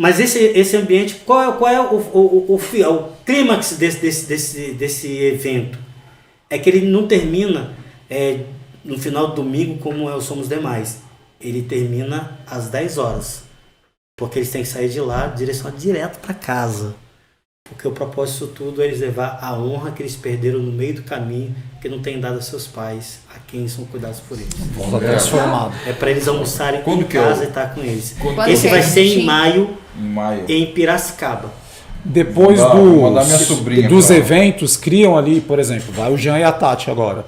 Speaker 3: Mas esse ambiente, qual é o clímax desse evento? É que ele não termina no final do domingo como somos demais. Ele termina às 10 horas. Porque eles têm que sair de lá, direcionar direto para casa. Porque o propósito disso tudo é eles levar a honra que eles perderam no meio do caminho, que não têm dado a seus pais, a quem são cuidados por eles.
Speaker 4: Volta transformado.
Speaker 3: É para eles almoçarem
Speaker 1: Quando
Speaker 3: em
Speaker 1: que é
Speaker 3: casa
Speaker 1: o-
Speaker 3: e estar com eles.
Speaker 1: Quando
Speaker 3: Esse
Speaker 2: que é
Speaker 3: vai
Speaker 2: esse
Speaker 3: ser em
Speaker 2: dia?
Speaker 3: maio,
Speaker 1: Em maio.
Speaker 3: em Piracicaba.
Speaker 4: Depois
Speaker 1: Vou mandar minha sobrinha
Speaker 4: dos
Speaker 1: pra lá.
Speaker 4: eventos, criam ali, por exemplo, vai o Jean e a Tati agora.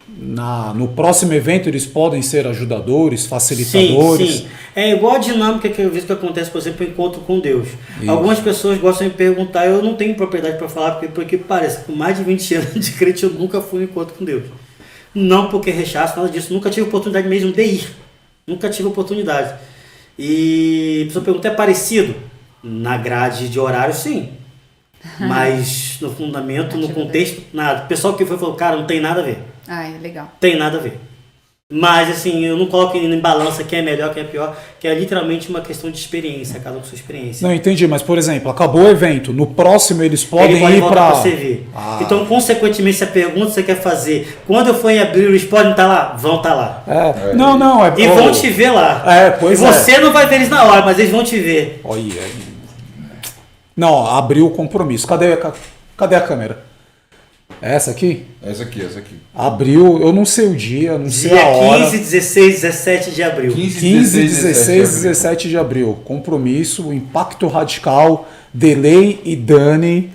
Speaker 4: No próximo evento eles podem ser ajudadores, facilitadores.
Speaker 3: Sim. É igual a dinâmica que eu vi que acontece, por exemplo, o encontro com Deus.
Speaker 4: Isso.
Speaker 3: Algumas pessoas gostam de perguntar, eu não tenho propriedade para falar, porque parece que com mais de 20 anos de crente eu nunca fui no encontro com Deus. Não porque rechaço, nada disso, nunca tive oportunidade mesmo de ir. Nunca tive oportunidade. E a pessoa pergunta, é parecido? Na grade de horário, sim. Mas no fundamento, no contexto, nada. O pessoal que foi falou, cara, não tem nada a ver.
Speaker 2: Ai, legal.
Speaker 3: Tem nada a ver. Mas assim, eu não coloco em balança quem é melhor, quem é pior, que é literalmente uma questão de experiência, cada um com sua experiência.
Speaker 4: Não, entendi, mas por exemplo, acabou o evento, no próximo eles
Speaker 3: Ele
Speaker 4: podem
Speaker 3: pode
Speaker 4: ir
Speaker 3: voltar
Speaker 4: para.
Speaker 3: para servir. Então, consequentemente, se a pergunta que você quer fazer, quando eu for em abril, eles podem estar lá? Vão estar lá.
Speaker 4: Não, é.
Speaker 3: E vão te ver lá.
Speaker 4: Pois
Speaker 3: e você não vai ver eles na hora, mas eles vão te ver.
Speaker 4: Olha. Não, ó, abriu o compromisso. Cadê a câmera? É essa aqui?
Speaker 1: Essa aqui.
Speaker 4: Abriu, eu não sei o dia, não sei
Speaker 3: Dia
Speaker 4: a hora.
Speaker 3: 15, 16, 17 de abril.
Speaker 4: 15, 16, 17 de abril. Compromisso, Impacto Radical, Delay e Dani.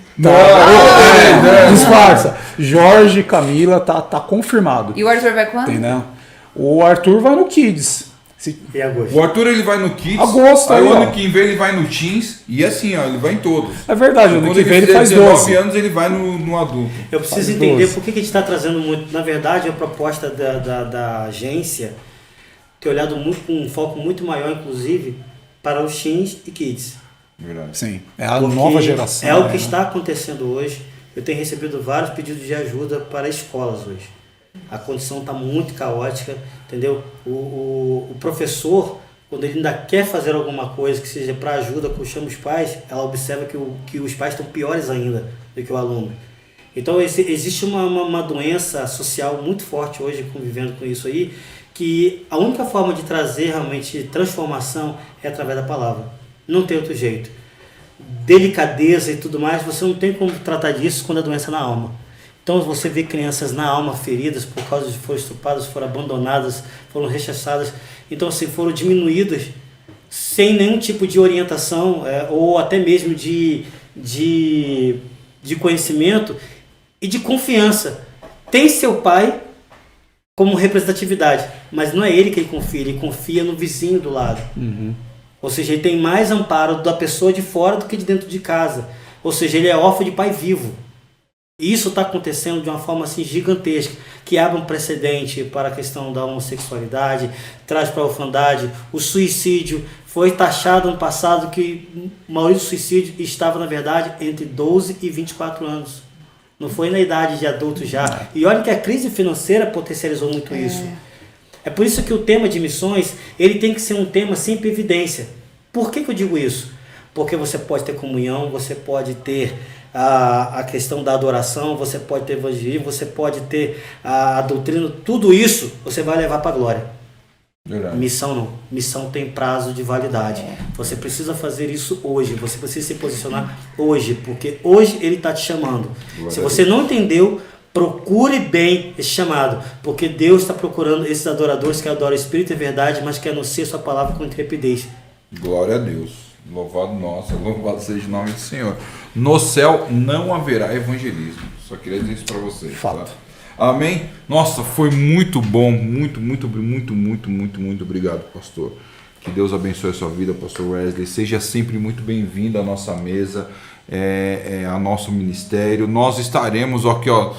Speaker 4: Disfarça. Jorge e Camila, tá confirmado.
Speaker 2: E o Arthur vai quando?
Speaker 4: Entendeu? O Arthur vai no Kids.
Speaker 3: Em agosto.
Speaker 1: O Arthur ele vai no Kids,
Speaker 4: Agosto,
Speaker 1: aí
Speaker 4: aí,
Speaker 1: o ano
Speaker 4: ó.
Speaker 1: que vem ele vai no Teens, e assim, ó, ele vai em todos.
Speaker 4: É verdade,
Speaker 1: E
Speaker 4: ano
Speaker 1: quando
Speaker 4: que vem ele
Speaker 1: fizer
Speaker 4: faz
Speaker 1: 19
Speaker 4: 12.
Speaker 1: anos ele vai no adulto.
Speaker 3: Eu preciso
Speaker 4: Faz
Speaker 3: entender
Speaker 4: 12.
Speaker 3: por que a gente está trazendo muito. Na verdade, a proposta da agência ter olhado muito, com um foco muito maior, inclusive, para os teens e kids.
Speaker 1: Verdade.
Speaker 4: Sim, é a
Speaker 3: Porque
Speaker 4: nova geração.
Speaker 3: É o que
Speaker 4: né?
Speaker 3: está acontecendo hoje. Eu tenho recebido vários pedidos de ajuda para escolas hoje. A condição está muito caótica, entendeu? O professor, quando ele ainda quer fazer alguma coisa que seja para ajuda, chama os pais, ela observa que os pais estão piores ainda do que o aluno. Então existe uma doença social muito forte hoje, convivendo com isso aí, que a única forma de trazer realmente transformação é através da palavra. Não tem outro jeito. Delicadeza e tudo mais, você não tem como tratar disso quando a doença é na alma. Então você vê crianças na alma feridas por causa de foram estupradas, foram abandonadas, foram rechaçadas. Então assim, foram diminuídas sem nenhum tipo de orientação ou até mesmo de conhecimento e de confiança. Tem seu pai como representatividade, mas não é ele que ele confia no vizinho do lado. Ou seja, ele tem mais amparo da pessoa de fora do que de dentro de casa. Ou seja, ele é órfão de pai vivo. E isso está acontecendo de uma forma assim gigantesca, que abre um precedente para a questão da homossexualidade, traz para a orfandade, o suicídio. Foi taxado no passado que a maioria do suicídio estava, na verdade, entre 12 e 24 anos. Não foi na idade de adulto já. E olha que a crise financeira potencializou muito isso. É por isso que o tema de missões, ele tem que ser um tema sempre em evidência. Por que eu digo isso? Porque você pode ter comunhão, você pode ter a questão da adoração, você pode ter evangelismo, você pode ter a doutrina, tudo isso você vai levar para a glória.
Speaker 1: Verdade.
Speaker 3: Missão não. Missão tem prazo de validade. Você precisa fazer isso hoje, você precisa se posicionar hoje, porque hoje ele está te chamando. Se você não entendeu, procure bem esse chamado, porque Deus está procurando esses adoradores que adoram o Espírito e verdade, mas que anunciam sua palavra com intrepidez.
Speaker 1: Glória a Deus. Louvado seja o nome do Senhor. No céu não haverá evangelismo. Só queria dizer isso para vocês.
Speaker 3: Fato.
Speaker 1: Tá? Amém? Nossa, foi muito bom. Muito obrigado, pastor. Que Deus abençoe a sua vida, pastor Wesley. Seja sempre muito bem-vindo à nossa mesa, ao nosso ministério. Nós estaremos aqui, ó.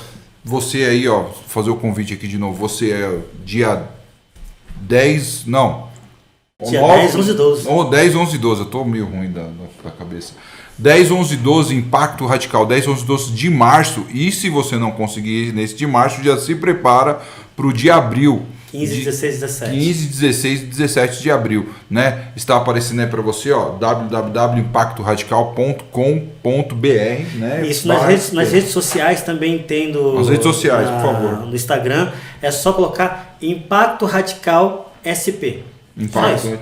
Speaker 1: Você aí, ó, fazer o convite aqui de novo. Você é dia 10, não.
Speaker 3: Dia 10, 11 e 12.
Speaker 1: 10, 11 e 12. Eu tô meio ruim da cabeça. 10, 11 e 12, Impacto Radical. 10, 11 e 12 de março. E se você não conseguir ir nesse de março, já se prepara para o de abril.
Speaker 3: 15, 16 e 17.
Speaker 1: 15, 16 e 17 de abril, né? Está aparecendo aí para você, ó, www.impactoradical.com.br, né?
Speaker 3: Isso nas redes sociais também tem
Speaker 1: Nas redes sociais, por favor.
Speaker 3: No Instagram, é só colocar Impacto Radical SP.
Speaker 1: Impacto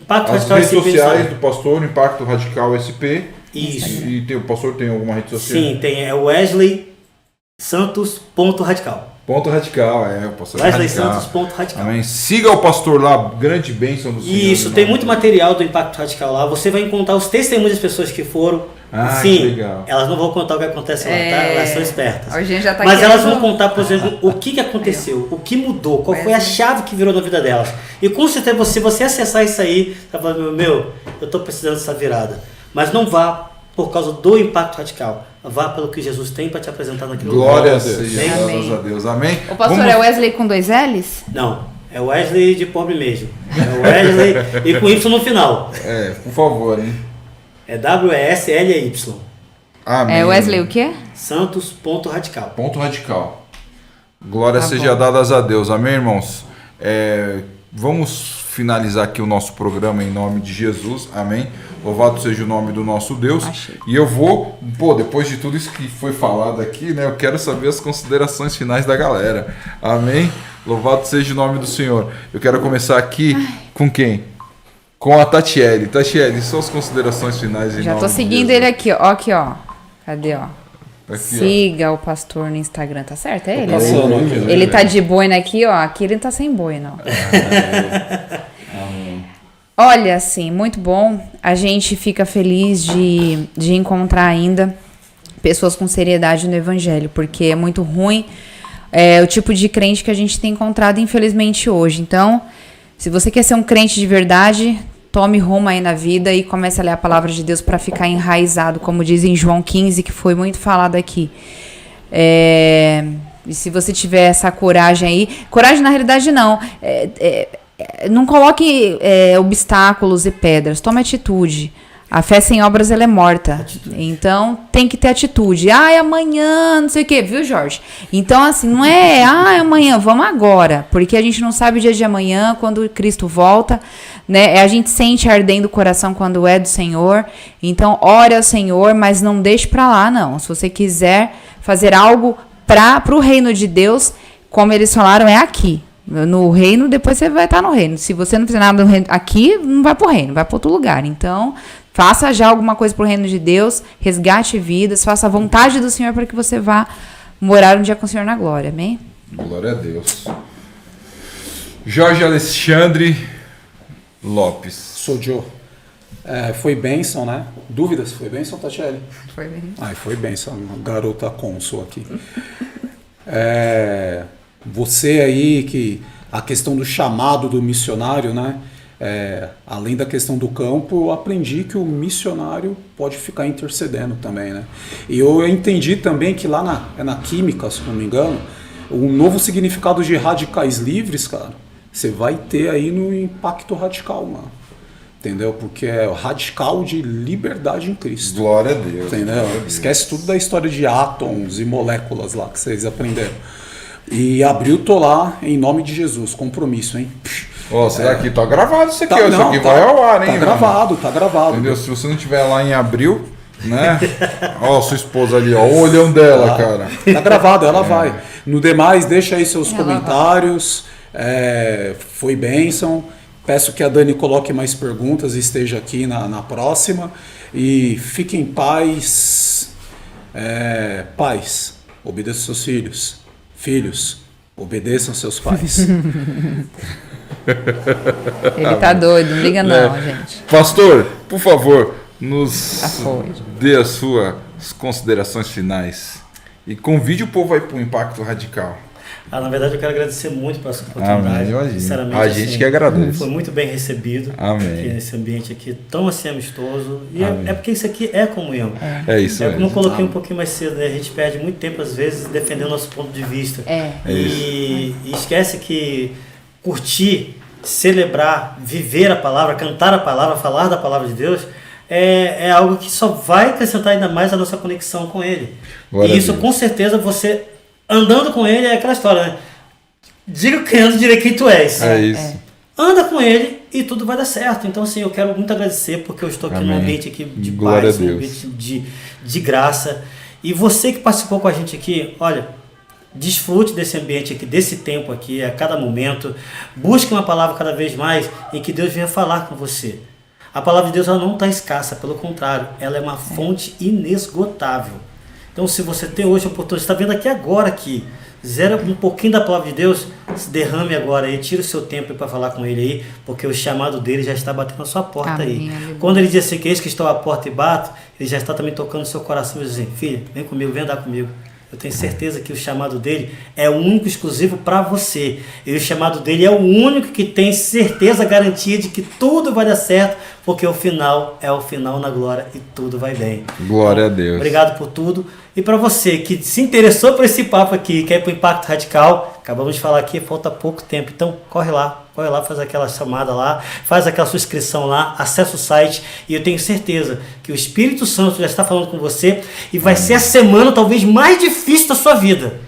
Speaker 3: Radical
Speaker 1: As redes
Speaker 3: SP,
Speaker 1: sociais
Speaker 3: sabe?
Speaker 1: do pastor, Impacto Radical SP.
Speaker 3: Isso.
Speaker 1: E o pastor tem alguma rede social?
Speaker 3: Sim, tem. É Wesley Santos.radical.
Speaker 1: Ponto Radical, o pastor
Speaker 3: Wesley
Speaker 1: Radical.
Speaker 3: Santos.radical.
Speaker 1: Amém. Siga o pastor lá, grande bênção do Senhor.
Speaker 3: Isso, tem muito material do Impacto Radical lá. Você vai encontrar os testemunhos das pessoas que foram.
Speaker 1: Que legal.
Speaker 3: Elas não vão contar o que acontece lá, tá? Elas são espertas.
Speaker 2: A gente já tá
Speaker 3: Mas
Speaker 2: querendo...
Speaker 3: elas vão contar, por exemplo, o que aconteceu, o que mudou, qual foi a chave que virou na vida delas. E com certeza, se você acessar isso aí, você vai falar, eu tô precisando dessa virada. Mas não vá por causa do Impacto Radical. Vá pelo que Jesus tem para te apresentar naquele lugar.
Speaker 1: Glória a Deus. Graças a Deus. Amém.
Speaker 2: O pastor é Wesley com 2 L's?
Speaker 3: Não, é Wesley de pobre mesmo. É Wesley e com Y no final.
Speaker 1: Por favor, hein.
Speaker 3: É W-E-S-L-E-Y.
Speaker 1: Amém.
Speaker 2: É Wesley o quê?
Speaker 3: Santos.radical.
Speaker 1: Ponto Radical. Glória seja dadas a Deus. Amém, irmãos? Vamos finalizar aqui o nosso programa em nome de Jesus. Amém. Louvado seja o nome do nosso Deus.
Speaker 2: Achei.
Speaker 1: E eu vou, depois de tudo isso que foi falado aqui, né? Eu quero saber as considerações finais da galera. Amém. Louvado seja o nome do Senhor. Eu quero começar aqui com quem? Com a Tatiele. Tatiele, suas considerações finais em
Speaker 2: Já
Speaker 1: nome
Speaker 2: tô
Speaker 1: de
Speaker 2: seguindo
Speaker 1: Jesus.
Speaker 2: ele aqui, ó. Aqui, ó. Cadê, ó?
Speaker 1: Aqui,
Speaker 2: Siga o pastor no Instagram, tá certo? É ele, né?
Speaker 4: passando aqui, né?
Speaker 2: Ele tá de boina aqui, ó. Aqui ele não tá sem boina, ó. Olha, assim, muito bom. A gente fica feliz de encontrar ainda pessoas com seriedade no evangelho, porque é muito ruim o tipo de crente que a gente tem encontrado, infelizmente, hoje. Então, se você quer ser um crente de verdade, tome rumo aí na vida e comece a ler a palavra de Deus para ficar enraizado, como diz em João 15, que foi muito falado aqui. E se você tiver essa coragem aí... Coragem, na realidade, não. Não coloque obstáculos e pedras. Tome atitude. A fé sem obras, ela é morta. Atitude. Então, tem que ter atitude. Amanhã, não sei o quê. Viu, Jorge? Então, assim, não é amanhã, vamos agora. Porque a gente não sabe o dia de amanhã, quando Cristo volta, né? A gente sente ardendo o coração quando é do Senhor. Então, ore ao Senhor, mas não deixe pra lá, não. Se você quiser fazer algo para o reino de Deus, como eles falaram, é aqui. No reino, depois você vai estar no reino. Se você não fizer nada no reino, aqui, não vai pro reino, vai para outro lugar. Então, faça já alguma coisa pro reino de Deus, resgate vidas, faça a vontade do Senhor para que você vá morar um dia com o Senhor na glória. Amém?
Speaker 1: Glória a Deus. Jorge Alexandre Lopes.
Speaker 4: Sou Joe. Foi bênção, né? Dúvidas? Foi bênção, Tatiele?
Speaker 2: Foi bem.
Speaker 4: Foi bênção. Garota cônsul aqui. Você aí, que a questão do chamado do missionário, né? Além da questão do campo, eu aprendi que o missionário pode ficar intercedendo também, né? E eu entendi também que lá na química, se não me engano, um novo significado de radicais livres, cara, você vai ter aí no Impacto Radical, mano. Entendeu? Porque é o radical de liberdade em Cristo.
Speaker 1: Glória a Deus.
Speaker 4: Entendeu?
Speaker 1: Glória a Deus.
Speaker 4: Esquece tudo da história de átomos e moléculas lá que vocês aprenderam. E abriu, tô lá, em nome de Jesus. Compromisso, hein?
Speaker 1: Será que tá gravado isso aqui?
Speaker 4: Tá,
Speaker 1: Isso
Speaker 4: não,
Speaker 1: aqui
Speaker 4: tá-
Speaker 1: vai ao ar, hein?
Speaker 4: Tá
Speaker 1: mano?
Speaker 4: gravado, tá gravado.
Speaker 1: Entendeu? Se você não estiver lá em abril, né? Ó, sua esposa ali, ó. O olhão dela, cara.
Speaker 4: Tá gravado, ela vai. No demais, deixa aí seus
Speaker 2: Ela
Speaker 4: comentários. Foi bênção. Peço que a Dani coloque mais perguntas e esteja aqui na próxima. E fique em paz. Pais, obedeçam seus filhos. Filhos, obedeçam seus pais.
Speaker 2: Ele tá doido, não liga não, gente.
Speaker 1: Pastor, por favor, nos
Speaker 2: Já foi.
Speaker 1: dê as suas considerações finais. E convide o povo aí pro Impacto Radical.
Speaker 3: Na verdade, eu quero agradecer muito por essa oportunidade.
Speaker 1: Amém, imagina.
Speaker 3: Sinceramente,
Speaker 1: A gente que agradece.
Speaker 3: Foi muito bem recebido
Speaker 1: Amém.
Speaker 3: aqui nesse ambiente aqui, tão assim amistoso. E
Speaker 1: Amém.
Speaker 3: é porque isso aqui é comunhão.
Speaker 1: É isso
Speaker 3: Como eu
Speaker 1: mesmo.
Speaker 3: coloquei um pouquinho mais cedo, né? A gente perde muito tempo, às vezes, defendendo nosso ponto de vista. E esquece que curtir, celebrar, viver a palavra, cantar a palavra, falar da palavra de Deus, é algo que só vai acrescentar ainda mais a nossa conexão com Ele.
Speaker 1: Glória
Speaker 3: e isso,
Speaker 1: a Deus.
Speaker 3: com certeza, você andando com Ele é aquela história, né? Diga quem anda, direi quem tu és.
Speaker 1: É isso.
Speaker 3: Anda com Ele e tudo vai dar certo. Então, assim, eu quero muito agradecer porque eu estou aqui num
Speaker 1: Amém.
Speaker 3: ambiente aqui de
Speaker 1: Glória
Speaker 3: paz,
Speaker 1: a
Speaker 3: num
Speaker 1: Deus.
Speaker 3: ambiente de graça. E você que participou com a gente aqui, olha, desfrute desse ambiente aqui, desse tempo aqui, a cada momento. Busque uma palavra cada vez mais em que Deus venha falar com você. A palavra de Deus ela não está escassa, pelo contrário, ela é uma fonte inesgotável. Então, se você tem hoje a oportunidade, está vendo aqui agora aqui, zera um pouquinho da palavra de Deus, se derrame agora aí, tira o seu tempo para falar com Ele aí, porque o chamado dele já está batendo na sua porta
Speaker 2: Amém,
Speaker 3: aí.
Speaker 2: aleluia.
Speaker 3: Quando ele diz assim, que eis que estou à porta e bato, ele já está também tocando no seu coração e diz assim, filho, vem comigo, vem andar comigo. Eu tenho certeza que o chamado dele é o único exclusivo para você. E o chamado dele é o único que tem certeza, garantia de que tudo vai dar certo, porque o final é o final na glória e tudo vai bem.
Speaker 1: Glória a Deus.
Speaker 3: Obrigado por tudo. E para você que se interessou por esse papo aqui, quer ir para o Impacto Radical, acabamos de falar aqui, falta pouco tempo. Então, corre lá, faz aquela chamada lá, faz aquela sua inscrição lá, acessa o site e eu tenho certeza que o Espírito Santo já está falando com você e vai ser a semana talvez mais difícil da sua vida.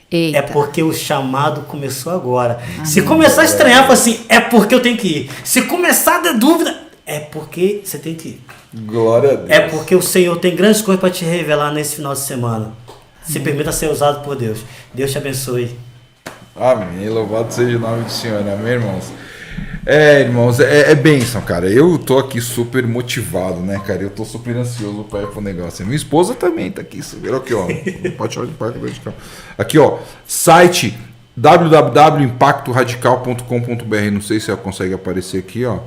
Speaker 2: Eita.
Speaker 3: É porque o chamado começou agora. Se começar a estranhar, fala assim, é porque eu tenho que ir. Se começar a ter dúvida, é porque você tem que ir.
Speaker 1: Glória a Deus.
Speaker 3: É porque o Senhor tem grandes coisas para te revelar nesse final de semana. Se permita ser usado por Deus. Deus te abençoe.
Speaker 1: Amém. Louvado seja o nome do Senhor, amém, irmãos? Irmãos, é bênção, cara. Eu tô aqui super motivado, né, cara? Eu tô super ansioso pra ir pro negócio. Minha esposa também tá aqui, super aqui, ó. Pode olhar de parte radical. Aqui, ó. Site www.impactoradical.com.br. Não sei se ela consegue aparecer aqui, ó.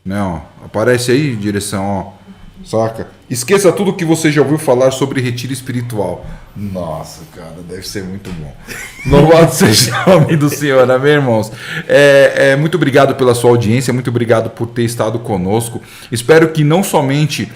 Speaker 1: Né, ó. Aparece aí, direção, ó. Saca? Esqueça tudo que você já ouviu falar sobre retiro espiritual. Nossa, cara, deve ser muito bom. Louvado seja o nome do Senhor, amém, irmãos? Muito obrigado pela sua audiência, muito obrigado por ter estado conosco. Espero que não somente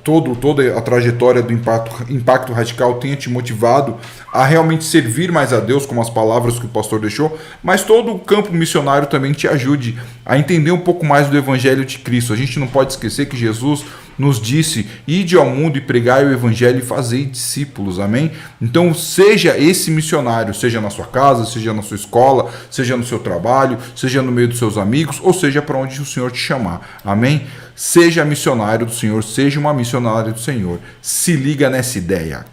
Speaker 1: toda a trajetória do Impacto Radical tenha te motivado a realmente servir mais a Deus, como as palavras que o pastor deixou, mas todo o campo missionário também te ajude a entender um pouco mais do Evangelho de Cristo. A gente não pode esquecer que Jesus nos disse: ide ao mundo e pregai o evangelho e fazei discípulos, amém? Então seja esse missionário, seja na sua casa, seja na sua escola, seja no seu trabalho, seja no meio dos seus amigos, ou seja para onde o Senhor te chamar, amém? Seja missionário do Senhor, seja uma missionária do Senhor. Se liga nessa ideia.